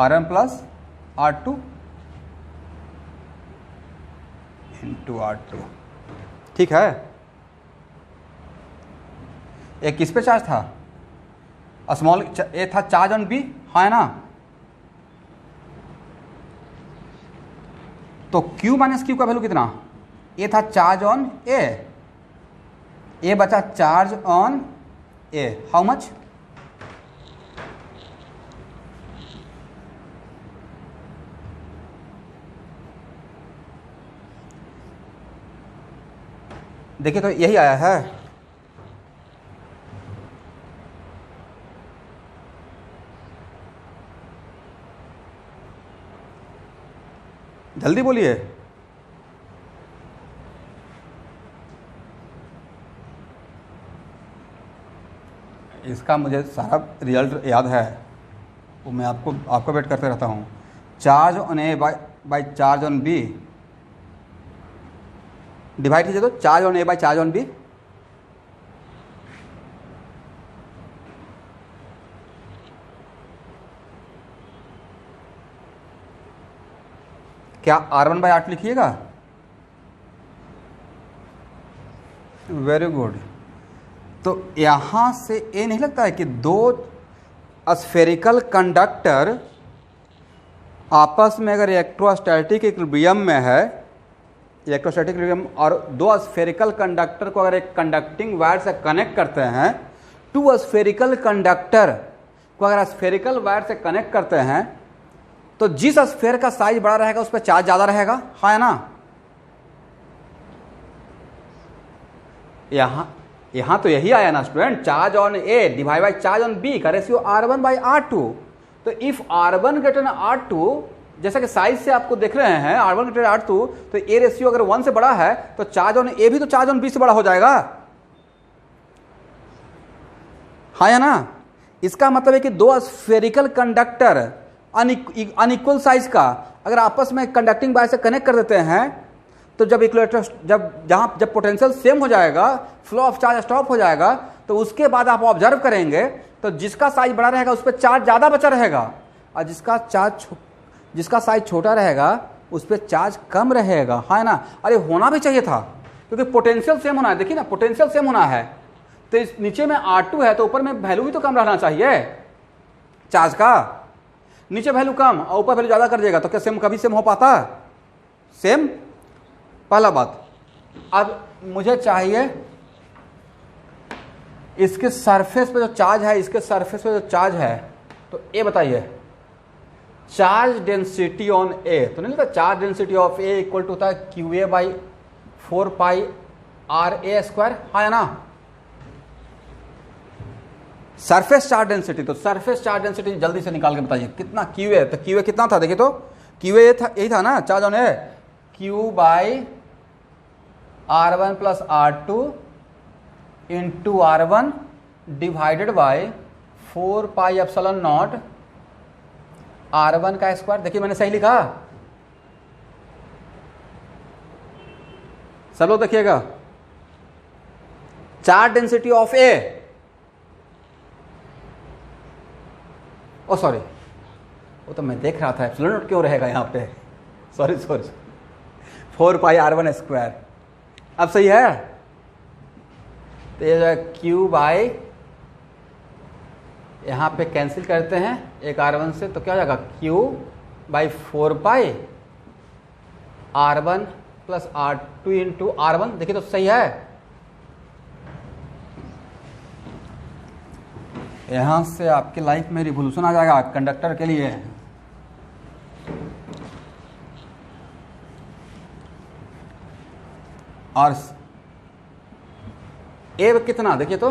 Rm plus R2 into R2। ठीक है, एक किस पे चार्ज था? स्मॉल ए था चार्ज ऑन बी, है ना। तो Q माइनस Q का वैल्यू कितना? ए था चार्ज ऑन ए बचा charge on A, how much? देखिए, तो यही आया है। जल्दी बोलिए। इसका मुझे सारा रिजल्ट याद है, वो मैं आपको वेट करते रहता हूँ। Charge on A by charge on B divide कीजिए, तो charge on A by charge on B. क्या R1 बाई R2 लिखिएगा? Very good. तो यहां से ये नहीं लगता है कि दो स्फेरिकल कंडक्टर आपस में अगर इलेक्ट्रोस्टैटिक इक्विलिब्रियम में है इलेक्ट्रोस्टैटिक इक्विलिब्रियम, और दो स्फेरिकल कंडक्टर को अगर एक कंडक्टिंग वायर से कनेक्ट करते हैं, टू स्फेरिकल कंडक्टर को अगर स्फेरिकल वायर से कनेक्ट करते हैं तो जिस स्फेयर का साइज बड़ा रहेगा उस पर चार्ज ज्यादा रहेगा, है ना। यहां तो यही आया ना student, charge on A divide by charge on B का रेशियो R1 बाई R2। तो if R1 greater than R2, जैसा कि साइज से आपको देख रहे हैं R1 ग्रेटर देन R2, तो ए रेशियो अगर 1 से बड़ा है तो चार्ज ऑन ए भी तो चार्ज ऑन बी से बड़ा हो जाएगा, हाँ या ना। इसका मतलब है कि दो स्फेरिकल कंडक्टर अनइक्वल साइज का अगर आपस में कंडक्टिंग वायर से कनेक्ट कर देते हैं तो जब इक्विलिब्रियम, जब पोटेंशियल सेम हो जाएगा, फ्लो ऑफ चार्ज स्टॉप हो जाएगा, तो उसके बाद आप ऑब्जर्व करेंगे तो जिसका साइज बड़ा रहेगा उस पर चार्ज ज़्यादा बचा रहेगा, और जिसका साइज छोटा रहेगा उस पर चार्ज कम रहेगा, है ना। अरे होना भी चाहिए था, क्योंकि पोटेंशियल सेम होना है। देखिए ना, पोटेंशियल सेम होना है तो इस नीचे में R2 है तो ऊपर में वैल्यू भी तो कम रहना चाहिए चार्ज का। नीचे वैल्यू कम और ऊपर वैल्यू ज़्यादा कर देगा तो क्या सेम कभी सेम हो पाता? सेम, पहला बात। अब मुझे चाहिए इसके सरफेस पे जो चार्ज है, इसके सरफेस पे जो चार्ज है, तो ए बताइए चार्ज डेंसिटी ऑन ए, तो नहीं लिखा charge density of A equal to होता है QA by 4 pi RA square, हाँ है ना। सरफेस चार्ज डेंसिटी, तो सरफेस चार्ज डेंसिटी जल्दी से निकाल के बताइए कितना QA, तो QA कितना था देखिए, तो QA यही था ना, charge on A Q by R1 plus R2 into R1 divided by 4 pi epsilon not R1 का स्क्वायर। देखिए मैंने सही लिखा, सब लोग देखिएगा, charge density of A, oh sorry वो तो मैं देख रहा था एप्सिलॉन नॉट क्यों रहेगा यहाँ पे, सॉरी 4 पाई R1 स्क्वायर। अब सही है, तो ये जो है Q बाई, यहाँ पे कैंसिल करते हैं एक R1 से, तो क्या हो जाएगा Q by 4 pi R1 plus R2 into R1। देखिए तो सही है, यहाँ से आपकी लाइफ में रिवोल्यूशन आ जाएगा कंडक्टर के लिए। और ए कितना देखिए तो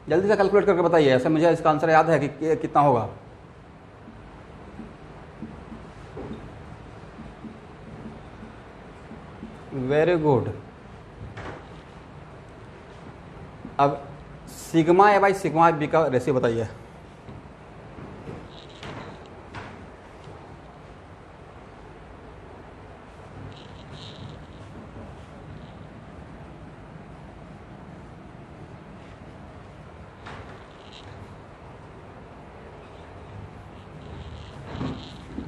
जल्दी से कैलकुलेट करके बताइए, ऐसे मुझे इसका आंसर याद है कि कितना होगा। Very good. अब sigma A by sigma B का रेशियो बताइए।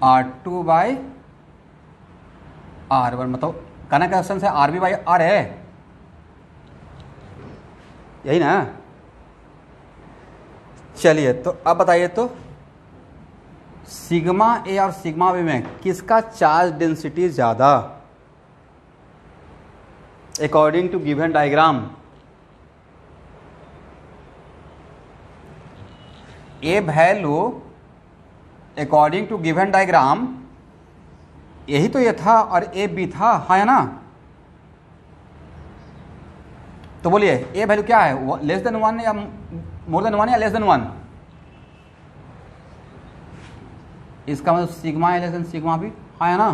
R2 बाई R1, मतलब कहना का ऑप्शन है RB बाई R है, यही ना। चलिए तो अब बताइए तो सिग्मा ए और सिग्मा बी में किसका चार्ज डेंसिटी ज्यादा according to given diagram. A value according to given diagram यही तो ये था और ए बी था, है ना। तो बोलिए ए वैल्यू क्या है, लेस देन 1 या मोर देन 1 या लेस देन 1। इसका मतलब सिग्मा ए लेस देन सिग्मा बी, है ना,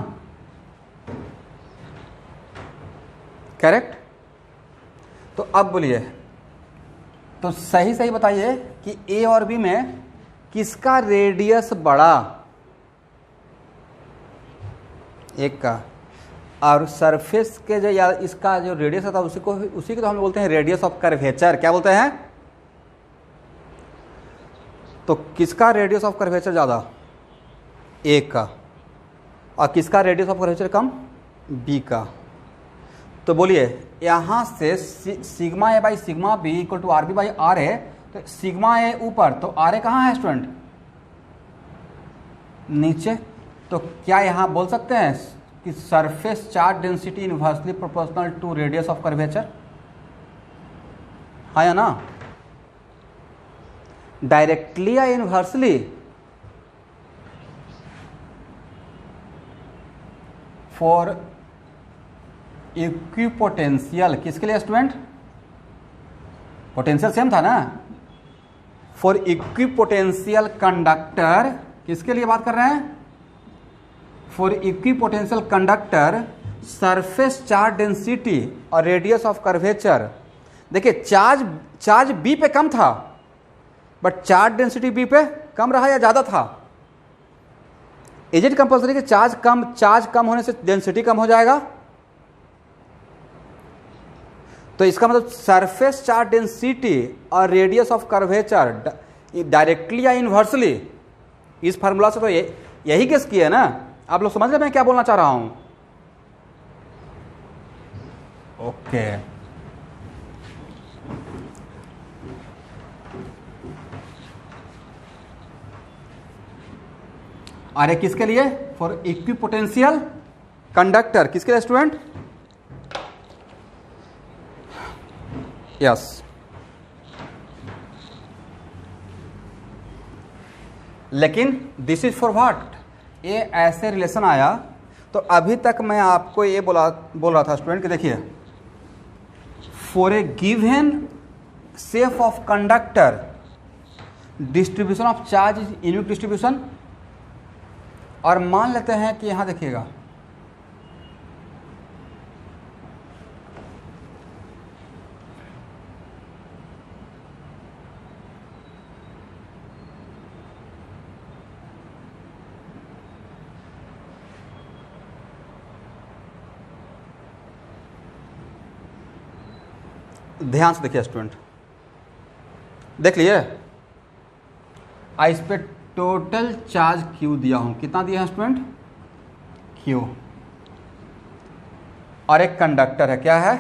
करेक्ट। तो अब बोलिए, तो सही सही बताइए कि ए और बी में किसका रेडियस बड़ा, एक का, और सरफेस के जो या इसका जो रेडियस होता है उसी को तो हम बोलते हैं रेडियस ऑफ कर्वेचर। क्या बोलते हैं, तो किसका रेडियस ऑफ कर्वेचर ज़्यादा, ए का, और किसका रेडियस ऑफ कर्वेचर कम, बी का। तो बोलिए यहाँ से sigma A by sigma B equal to R B by R A, तो सिग्मा ए ऊपर तो आर ए कहाँ है स्टूडेंट, नीचे। तो क्या यहाँ बोल सकते हैं कि surface charge density inversely proportional to radius of curvature, हाँ या ना? डायरेक्टली या इनवर्सली? फॉर इक्विपोटेंशियल, किसके लिए स्टूडेंट? पोटेंशियल सेम था ना? फॉर इक्विपोटेंशियल कंडक्टर, किसके लिए बात कर रहे हैं? For equipotential conductor surface charge density और रेडियस ऑफ कर्वेचर। देखिए चार्ज बी पे कम था, बट चार्ज डेंसिटी बी पे कम रहा या ज्यादा था? इज इट कंपल्सरी कि चार्ज कम होने से डेंसिटी कम हो जाएगा? तो इसका मतलब सरफेस चार्ज डेंसिटी और रेडियस ऑफ कर्वेचर डायरेक्टली या इनवर्सली, इस फार्मूला से तो यही गेस किया ना। आप लोग समझ रहे हैं मैं क्या बोलना चाह रहा हूं? ओके, अरे किसके लिए? फॉर इक्विपोटेंशियल कंडक्टर, किसके लिए स्टूडेंट? यस। लेकिन दिस इज फॉर व्हाट? ये ऐसे रिलेशन आया, तो अभी तक मैं आपको ये बोल रहा था स्टूडेंट कि देखिए, for a given shape of conductor distribution of charge is unique distribution. और मान लेते हैं कि यहां देखिएगा, ध्यान से देखिए स्टूडेंट, देख लिए इस पे टोटल चार्ज क्यू दिया हूं। कितना दिया है स्टूडेंट? क्यू। और एक कंडक्टर है, क्या है?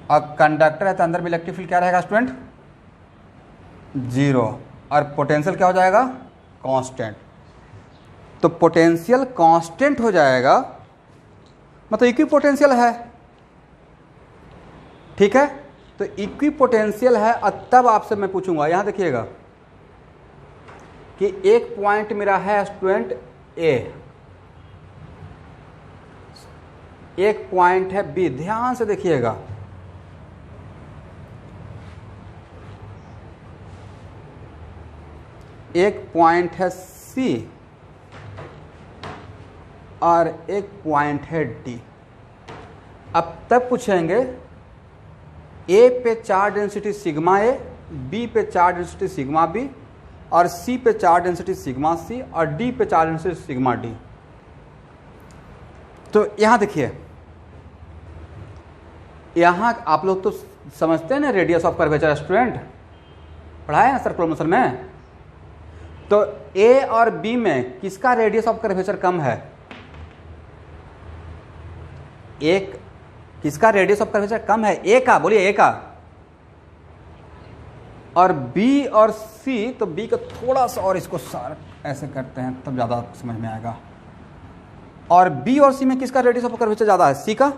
और कंडक्टर है तो अंदर में इलेक्ट्रिक फील्ड क्या रहेगा स्टूडेंट? 0। और पोटेंशियल क्या हो जाएगा? कांस्टेंट। तो पोटेंशियल कांस्टेंट हो जाएगा, मतलब इक्विपोटेंशियल है, ठीक है? तो इक्विपोटेंशियल है। और तब आपसे मैं पूछूंगा, यहां देखिएगा कि एक पॉइंट मेरा है स्टूडेंट ए, एक पॉइंट है बी। ध्यान से देखिएगा, एक पॉइंट है सी और एक पॉइंट है डी। अब तब पूछेंगे ए पे चार्ज डेंसिटी सिग्मा ए, बी पे चार्ज डेंसिटी सिग्मा बी, और सी पे चार्ज डेंसिटी सिग्मा सी, और डी पे चार्ज डेंसिटी सिग्मा डी। तो यहां देखिए, यहां आप लोग तो समझते हैं ना रेडियस ऑफ कर्वेचर, स्टूडेंट पढ़ाया है सर्कुलर मोशन में। तो ए और बी में किसका रेडियस ऑफ कर्वेचर कम है? एक किसका रेडियस ऑफ कर्वेचर कम है? ए का, बोलिए ए का। और बी और सी, तो बी का थोड़ा सा और इसको ऐसे करते हैं तब ज्यादा समझ में आएगा। और बी और सी में किसका रेडियस ऑफ कर्वेचर ज्यादा है? सी का।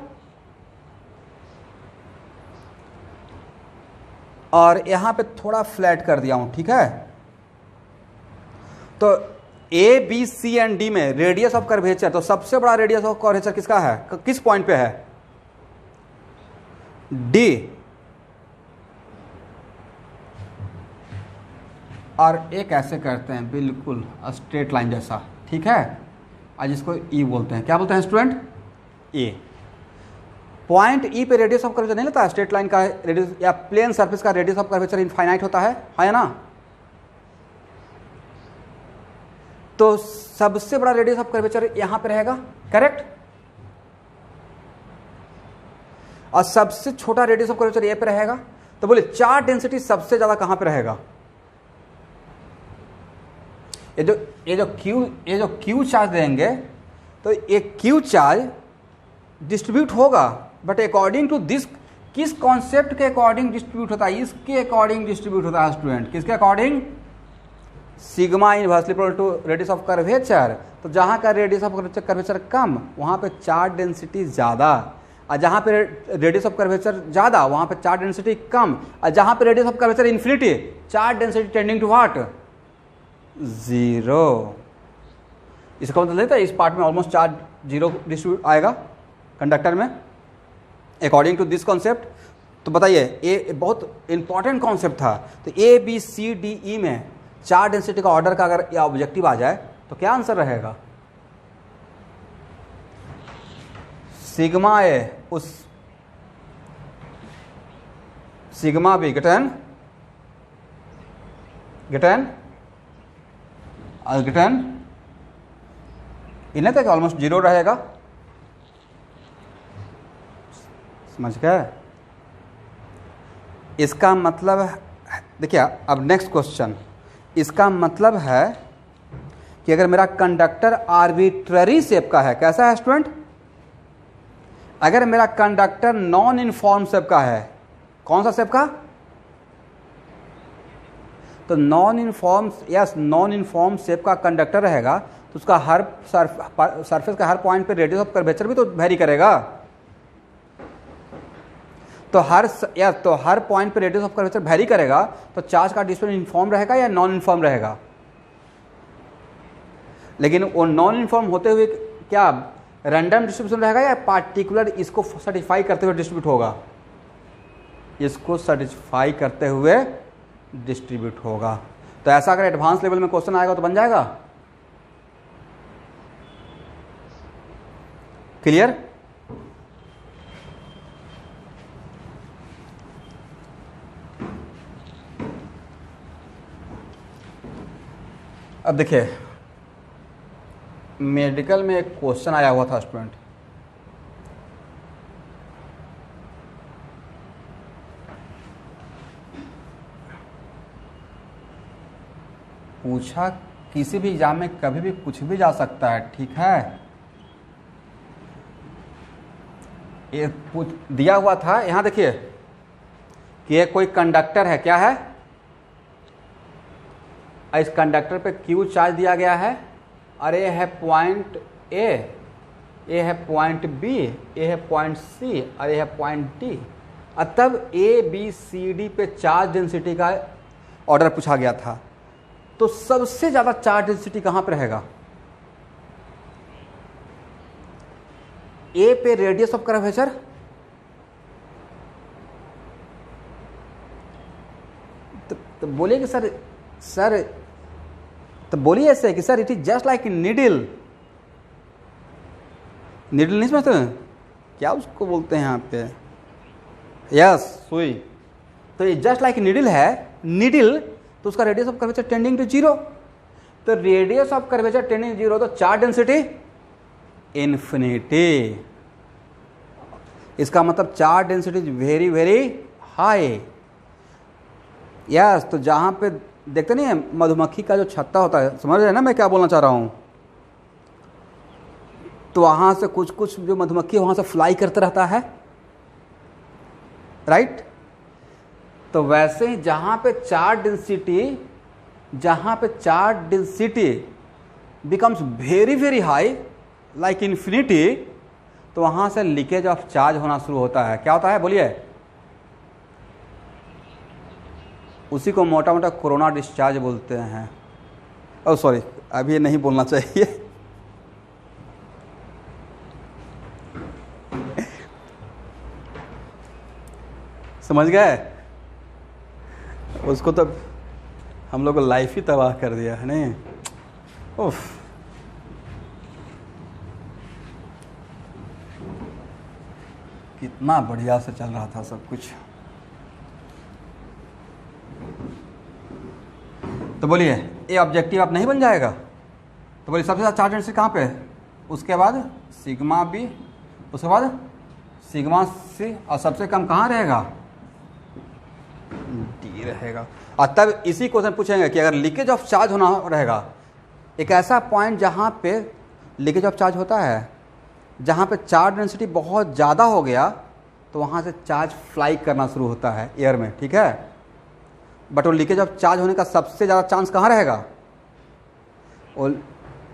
और यहां पे थोड़ा फ्लैट कर दिया हूं, ठीक है? तो A B C and D में रेडियस ऑफ कर्वेचर, तो सबसे बड़ा रेडियस ऑफ कर्वेचर किसका है? किस पॉइंट पे है? डी। और एक ऐसे करते हैं बिल्कुल स्ट्रेट लाइन जैसा, ठीक है? आज इसको ई बोलते हैं। क्या बोलते हैं स्टूडेंट? ए। पॉइंट ई पे रेडियस ऑफ कर्वेचर नहीं लेता है, स्ट्रेट लाइन का रेडियस या प्लेन सरफेस का रेडियस ऑफ कर्वेचर इनफाइनाइट होता है ना? तो सबसे बड़ा रेडियस ऑफ कर्वेचर यहां पे रहेगा, करेक्ट? और सबसे छोटा रेडियस ऑफ कर्वेचर ए पे रहेगा। तो बोले चार्ज डेंसिटी सबसे ज्यादा कहां पे रहेगा? ये जो क्यू चार्ज देंगे, तो ये क्यू चार्ज डिस्ट्रीब्यूट होगा, बट अकॉर्डिंग टू दिस, किस कॉन्सेप्ट के अकॉर्डिंग डिस्ट्रीब्यूट होता है? इसके अकॉर्डिंग डिस्ट्रीब्यूट होता है स्टूडेंट। किसके अकॉर्डिंग? Sigma inversely proportional to radius of curvature. तो जहाँ का रेडियस ऑफ कर्वेचर कम वहाँ पे चार्ज डेंसिटी ज़्यादा, और जहाँ पे रेडियस ऑफ कर्वेचर ज़्यादा वहाँ पे चार्ज डेंसिटी कम, और जहाँ पे radius of curvature infinity charge density tending to what, 0। इसका मतलब लेता है इस पार्ट में ऑलमोस्ट चार्ज 0 डिस्ट्रीब्यूट आएगा कंडक्टर में अकॉर्डिंग टू दिस कॉन्सेप्ट। तो बताइए ये बहुत इंपॉर्टेंट कॉन्सेप्ट था। तो A B C D E में चार्ज डेंसिटी का ऑर्डर का अगर या ऑब्जेक्टिव आ जाए तो क्या आंसर रहेगा? सिग्मा ए उस सिग्मा बी गिटन इन्हें तक ऑलमोस्ट 0 रहेगा। समझ गए? इसका मतलब देखिए अब नेक्स्ट क्वेश्चन, इसका मतलब है कि अगर मेरा कंडक्टर आर्बिट्ररी शेप का है, कैसा है स्टूडेंट? अगर मेरा कंडक्टर नॉन यूनिफॉर्म शेप का है, कौन सा शेप का? तो नॉन यूनिफॉर्म शेप का कंडक्टर रहेगा तो उसका हर सरफेस का हर पॉइंट पे रेडियस ऑफ कर्वेचर भी तो वेरी करेगा। तो हर पॉइंट पे रेडियस ऑफ कर्वेचर वेरी करेगा तो चार्ज का डिस्ट्रीब्यूशन यूनिफॉर्म रहेगा या नॉन यूनिफॉर्म रहेगा? लेकिन वो नॉन यूनिफॉर्म होते हुए क्या रैंडम डिस्ट्रीब्यूशन रहेगा या पार्टिकुलर इसको सर्टिफाई करते हुए डिस्ट्रीब्यूट होगा? इसको सर्टिफाई करते हुए डिस्ट्रीब्यूट होगा। तो ऐसा अगर एडवांस लेवल में क्वेश्चन आएगा तो बन जाएगा। क्लियर? अब देखिए मेडिकल में एक क्वेश्चन आया हुआ था स्टूडेंट, पूछा किसी भी एग्जाम में कभी भी कुछ भी जा सकता है, ठीक है? ये दिया हुआ था, यहां देखिए कि ये कोई कंडक्टर है, क्या है? इस कंडक्टर पे क्यू चार्ज दिया गया है और ये है पॉइंट ए, ये है पॉइंट बी, ये है पॉइंट सी और ये है पॉइंट डी। और तब ए बी सी डी पे चार्ज डेंसिटी का ऑर्डर पूछा गया था। तो सबसे ज्यादा चार्ज डेंसिटी कहां पे रहेगा? ए पे रेडियस ऑफ कर्वेचर, तो बोलिए कि सर तो बोलिए ऐसे कि sir it is just like needle नहीं समझते क्या उसको बोलते हैं यहाँ पे? यस, सुई। तो ये जस्ट लाइक नीडल है, नीडल तो उसका radius of curvature tending to 0। तो रेडियस ऑफ कर्वेचर टेंडिंग 0 तो चार्ज डेंसिटी इन्फिनिटी। इसका मतलब charge density is very very high. Yes, तो जहां पे देखते नहीं है मधुमक्खी का जो छत्ता होता है, समझ रहे हैं ना मैं क्या बोलना चाह रहा हूं? तो वहां से कुछ जो मधुमक्खी वहां से फ्लाई करते रहता है, राइट? तो वैसे ही जहां पे charge density becomes very very high like infinity, तो वहां से लीकेज ऑफ चार्ज होना शुरू होता है। क्या होता है बोलिए? उसी को मोटा मोटा कोरोना डिस्चार्ज बोलते हैं। ओह सॉरी, अभी ये नहीं बोलना चाहिए। समझ गए? उसको तो हम लोग लाइफ ही तबाह कर दिया है नहीं? उफ, कितना बढ़िया से चल रहा था सब कुछ। तो बोलिए ये ऑब्जेक्टिव आप नहीं बन जाएगा? तो बोलिए सबसे ज़्यादा चार्ज डेंसिटी कहाँ पे है? उसके बाद सिग्मा बी, उसके बाद सिग्मा सी, और सबसे कम कहाँ रहेगा? डी रहेगा। और तब इसी क्वेश्चन पूछेंगे कि अगर लीकेज ऑफ चार्ज होना रहेगा, एक ऐसा पॉइंट जहाँ पे लीकेज ऑफ चार्ज होता है, जहाँ पे चार्ज डेंसिटी बहुत ज़्यादा हो गया तो वहाँ से चार्ज फ्लाई करना शुरू होता है एयर में, ठीक है? बट वो लीकेज ऑफ चार्ज होने का सबसे ज़्यादा चांस कहाँ रहेगा? और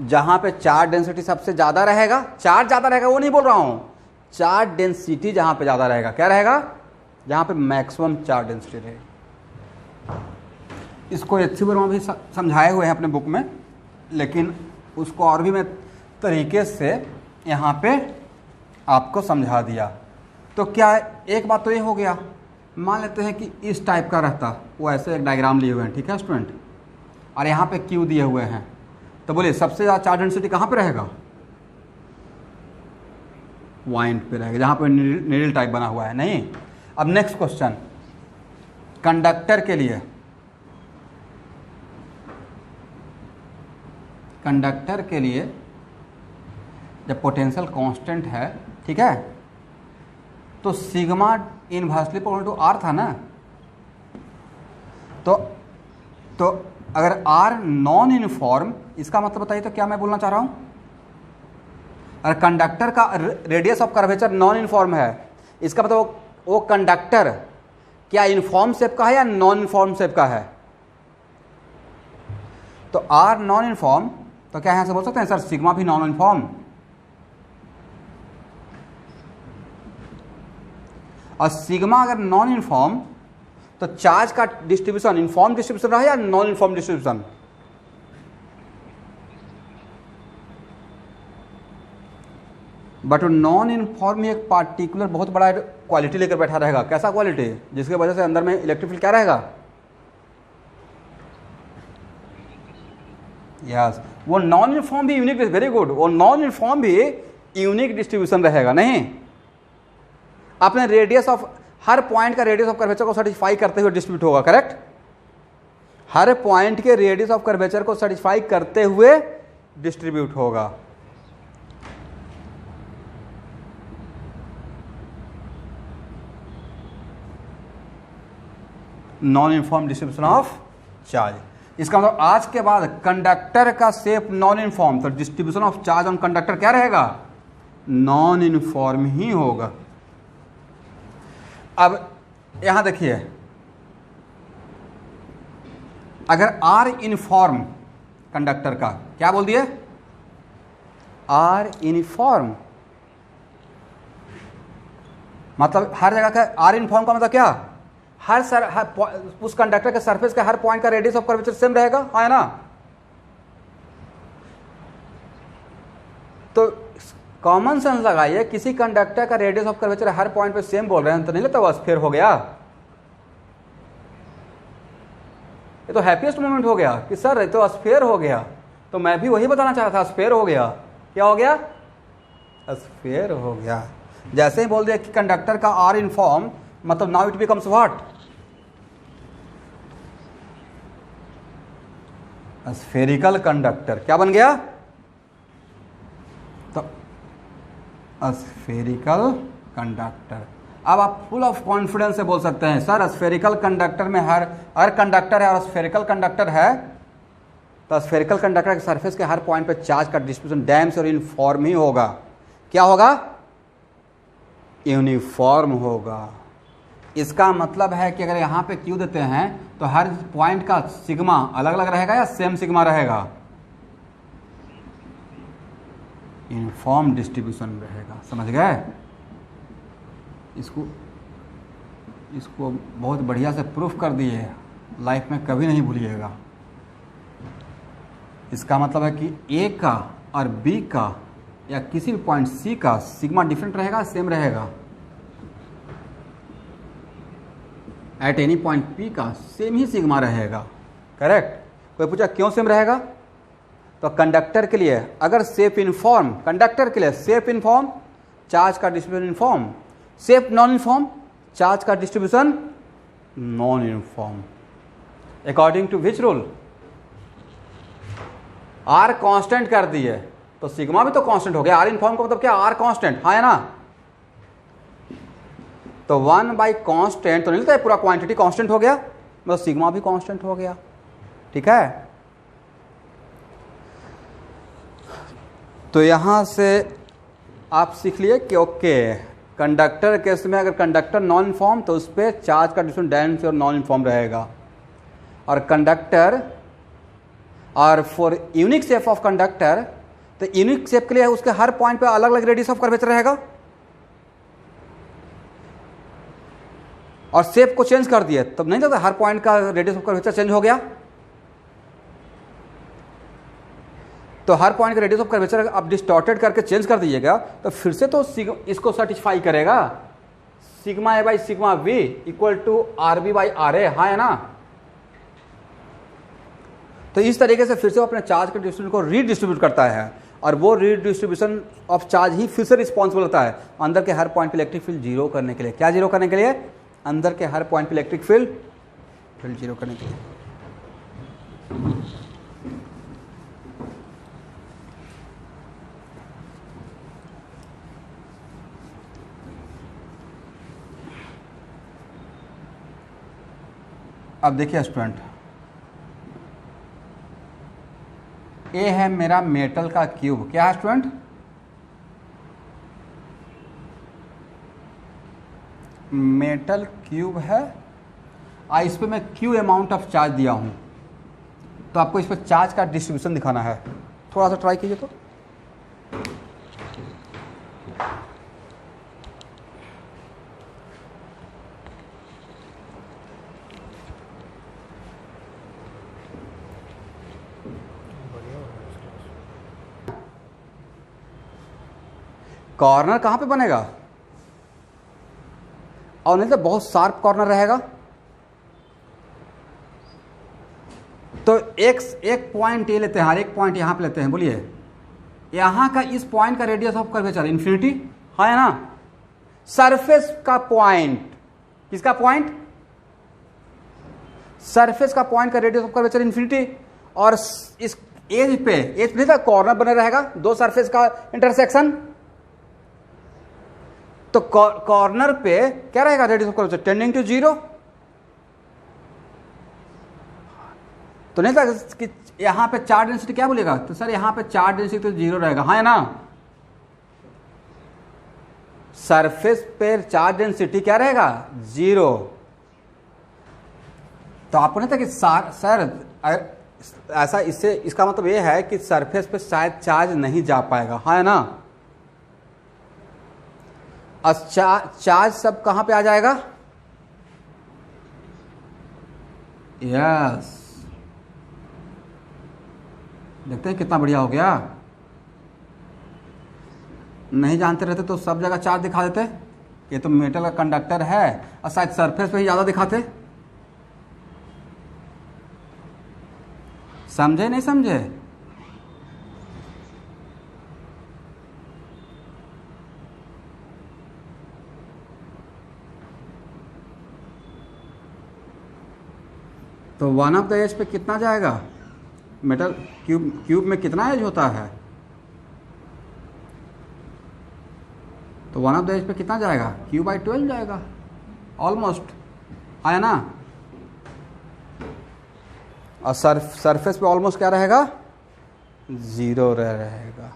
जहाँ पे चार्ज डेंसिटी सबसे ज़्यादा रहेगा, चार्ज ज़्यादा रहेगा वो नहीं बोल रहा हूँ, चार्ज डेंसिटी जहाँ पे ज़्यादा रहेगा, क्या रहेगा, जहाँ पे मैक्सिमम चार्ज डेंसिटी रहेगी। इसको अच्छी वर्मा भी समझाए हुए हैं अपने बुक में, लेकिन उसको और भी मैं तरीके से यहाँ पे आपको समझा दिया। तो क्या एक बात तो ये हो गया, मान लेते हैं कि इस टाइप का रहता, वो ऐसे एक डायग्राम लिए हुए हैं, ठीक है स्टूडेंट, और यहाँ पे क्यू दिए हुए हैं, तो बोलिए सबसे ज़्यादा चार्ज डेंसिटी कहाँ पे रहेगा, पॉइंट पे रहेगा जहाँ पे नीडल टाइप बना हुआ है, नहीं। अब नेक्स्ट क्वेश्चन, कंडक्टर के लिए, कंडक्टर के लिए जब पोटेंशियल कांस्टेंट है, ठीक है, तो sigma inversely proportional to R था ना, तो अगर आर नॉन यूनिफॉर्म, इसका मतलब बताइए तो क्या मैं बोलना चाह रहा हूं, अगर कंडक्टर का radius of curvature non uniform है, इसका मतलब वो कंडक्टर क्या यूनिफॉर्म शेप का है या नॉन यूनिफॉर्म शेप का है, तो आर नॉन यूनिफॉर्म, तो क्या यहां से बोल सकते हैं सर सिग्मा भी नॉन यूनिफॉर्म, और सिग्मा अगर नॉन यूनिफॉर्म तो चार्ज का डिस्ट्रीब्यूशन यूनिफॉर्म डिस्ट्रीब्यूशन रहा या non uniform distribution, but non uniform में एक पार्टिकुलर बहुत बड़ा क्वालिटी लेकर बैठा रहेगा, कैसा क्वालिटी, जिसकी वजह से अंदर में इलेक्ट्रिक फील्ड क्या रहेगा, यस, वो नॉन यूनिफॉर्म भी यूनिक, वेरी गुड, वो नॉन यूनिफॉर्म भी यूनिक डिस्ट्रीब्यूशन रहेगा, नहीं, अपने रेडियस ऑफ हर पॉइंट का रेडियस ऑफ कर्वेचर को सेटिस्फाई करते हुए डिस्ट्रीब्यूट होगा, करेक्ट, हर पॉइंट के रेडियस ऑफ कर्वेचर को सेटिस्फाई करते हुए डिस्ट्रीब्यूट होगा। Non uniform distribution of charge, इसका मतलब आज के बाद कंडक्टर का शेप नॉन यूनिफॉर्म, तो distribution of charge on conductor क्या रहेगा, नॉन यूनिफॉर्म ही होगा। अब यहां देखिए, अगर आर यूनिफॉर्म कंडक्टर का, क्या बोल दिए, आर यूनिफॉर्म, मतलब हर जगह का आर यूनिफॉर्म का मतलब क्या, उस कंडक्टर के सरफेस के हर पॉइंट का रेडियस ऑफ कर्वेचर सेम रहेगा, हाँ है ना, तो कॉमन सेंस लगाइए, किसी कंडक्टर का radius of curvature her point पे सेम बोल रहे हैं तो नहीं लगता वो स्फीयर हो गया, ये तो हैप्पीएस्ट मोमेंट हो गया कि सर ये तो स्फीयर हो गया, तो मैं भी वही बताना चाहता था, स्फीयर हो गया, क्या हो गया, स्फीयर हो गया। जैसे ही बोल दिया कि कंडक्टर का आर यूनिफॉर्म, मतलब now it becomes what, spherical conductor, क्या बन गया, तो स्फेरिकल कंडक्टर। अब आप फुल ऑफ कॉन्फिडेंस से बोल सकते हैं सर स्फेरिकल कंडक्टर में हर कंडक्टर है और स्फेरिकल कंडक्टर है, तो स्फेरिकल कंडक्टर के सरफेस के हर पॉइंट पे चार्ज का डिस्ट्रीब्यूशन डैम्स और यूनिफॉर्म ही होगा, क्या होगा, यूनिफॉर्म होगा। इसका मतलब है कि अगर यहाँ पे क्यू देते हैं तो हर पॉइंट का सिग्मा अलग अलग रहेगा या सेम सिग्मा रहेगा, यूनिफॉर्म डिस्ट्रीब्यूशन रहेगा, समझ गए, इसको बहुत बढ़िया से प्रूफ कर दिए, लाइफ में कभी नहीं भूलिएगा। इसका मतलब है कि ए का और बी का या किसी भी पॉइंट सी का सिग्मा डिफरेंट रहेगा, सेम रहेगा, एट एनी पॉइंट पी का सेम ही सिग्मा रहेगा, करेक्ट। कोई पूछा क्यों सेम रहेगा, तो कंडक्टर के लिए अगर सेफ इनफॉर्म, कंडक्टर के लिए सेफ इनफॉर्म चार्ज का distribution uniform, safe non uniform charge का distribution non uniform, according to which rule, R constant कर दिए तो सिग्मा भी तो कांस्टेंट हो गया, आर इनफॉर्म का मतलब क्या, आर कांस्टेंट, हाँ है ना, तो 1/कांस्टेंट तो नहीं लगता है पूरा क्वांटिटी कांस्टेंट हो गया, मतलब सिग्मा भी कांस्टेंट हो गया, ठीक है। तो यहां से आप सीख लिए कि ओके कंडक्टर केस में अगर कंडक्टर नॉन यूनिफॉर्म तो उस पर चार्ज का डिस्ट्रीब्यूशन डैम्स और नॉन यूनिफॉर्म रहेगा, और कंडक्टर और for unique shape of conductor, तो यूनिक शेप के लिए उसके हर पॉइंट पे अलग अलग रेडियस ऑफ कर्वेचर रहेगा, और शेप को चेंज कर दिए तब नहीं लगता हर पॉइंट का रेडियस ऑफ कर्वेचर चेंज हो गया। तो हर पॉइंट का रेडियस ऑफ कर्वेचर आप डिस्टॉर्टेड करके चेंज कर दीजिएगा तो फिर से तो इसको सेटिस्फाई करेगा, sigma A by sigma V equal to R B by R A, हाँ है ना। तो इस तरीके से फिर से वो अपने चार्ज के डिस्ट्रीब्यूशन को रीडिस्ट्रीब्यूट करता है, और वो रीडिस्ट्रीब्यूशन ऑफ चार्ज ही फिर से रिस्पॉन्सिबल होता है अंदर के हर पॉइंट पे इलेक्ट्रिक फील्ड जीरो करने के लिए। क्या जीरो करने के लिए? अंदर के हर पॉइंट पे इलेक्ट्रिक फील्ड जीरो करने के लिए। अब देखिए स्टूडेंट, ए है मेरा मेटल का क्यूब। क्या है स्टूडेंट? मेटल क्यूब है, इस पे मैं क्यू अमाउंट ऑफ चार्ज दिया हूं, तो आपको इस पर चार्ज का डिस्ट्रीब्यूशन दिखाना है। थोड़ा सा ट्राई कीजिए तो। कॉर्नर कहां पे बनेगा? और नहीं तो बहुत शार्प कॉर्नर रहेगा। तो एक पॉइंट ये लेते हैं, हर एक पॉइंट यहां पे लेते हैं। बोलिए, यहां का इस पॉइंट का रेडियस ऑफ कर्वेचर इन्फिनिटी है ना। सरफेस का पॉइंट, किसका पॉइंट? सरफेस का पॉइंट का रेडियस ऑफ कर्वेचर इन्फिनिटी, और इस एज पे नहीं था कॉर्नर बने रहेगा, दो सरफेस का इंटरसेक्शन। तो कॉर्नर पे क्या रहेगा? Radius of curvature tending to zero. तो नहीं था कि यहां पे चार्ज डेंसिटी क्या बोलेगा? तो सर यहां पे चार्ज डेंसिटी तो जीरो रहेगा, हाँ है ना। सरफेस पे चार्ज डेंसिटी क्या रहेगा? जीरो। तो आपको नहीं था कि सर ऐसा, इससे इसका मतलब यह है कि सरफेस पे शायद चार्ज नहीं जा पाएगा, हाँ है ना। और चार्ज सब कहां पे आ जाएगा? यस, देखते हैं कितना बढ़िया हो गया। नहीं जानते रहते तो सब जगह चार्ज दिखा देते, ये तो मेटल का कंडक्टर है, और शायद सरफेस पे ही ज्यादा दिखाते। समझे नहीं समझे? तो वन ऑफ द एज पे कितना जाएगा? मेटल क्यूब में कितना एज होता है? तो वन ऑफ द एज पे कितना जाएगा? क्यू बाई 12 जाएगा ऑलमोस्ट, आया ना। और सरफेस पे ऑलमोस्ट क्या रहेगा? जीरो रहेगा।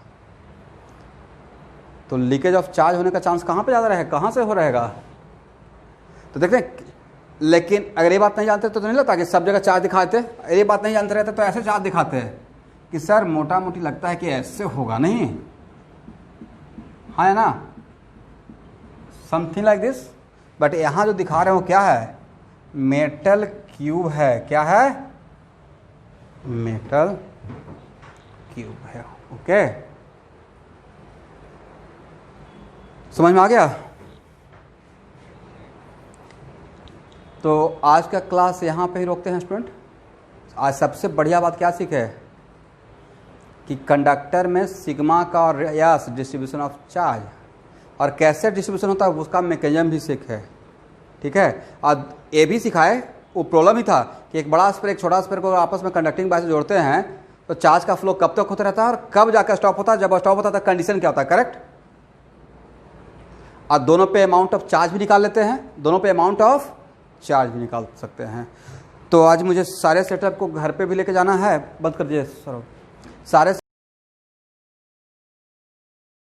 तो लीकेज ऑफ चार्ज होने का चांस कहां पे ज़्यादा रहेगा? कहां से हो रहेगा? तो देखते हैं। लेकिन अगर ये बात नहीं जानते तो नहीं लगता कि सब जगह चार्ज दिखाते। ये बात नहीं जानते रहते तो ऐसे चार्ज दिखाते हैं कि सर मोटा मोटी लगता है कि ऐसे होगा, नहीं, हाँ है ना, समथिंग लाइक दिस। बट यहां जो दिखा रहे हो क्या है? मेटल क्यूब है। क्या है? मेटल क्यूब है। ओके, समझ में आ गया? तो आज का क्लास यहाँ पे ही रोकते हैं स्टूडेंट। आज सबसे बढ़िया बात क्या सीखे कि कंडक्टर में सिग्मा का और यस डिस्ट्रीब्यूशन ऑफ चार्ज, और कैसे डिस्ट्रीब्यूशन होता है उसका मैकेनिज्म भी सीखे, ठीक है। और ये भी सिखाए, वो प्रॉब्लम ही था कि एक बड़ा स्फीयर एक छोटा स्फीयर को आपस में कंडक्टिंग बाय से जोड़ते हैं तो चार्ज का फ्लो कब तक होता रहता है और कब जाकर स्टॉप होता है। जब स्टॉप होता है तो कंडीशन क्या होता है, करेक्ट। और दोनों पे अमाउंट ऑफ चार्ज भी निकाल लेते हैं, दोनों पे अमाउंट ऑफ चार्ज भी निकाल सकते हैं। तो आज मुझे सारे सेटअप को घर पे भी लेके जाना है, बंद कर दिए सर, सारे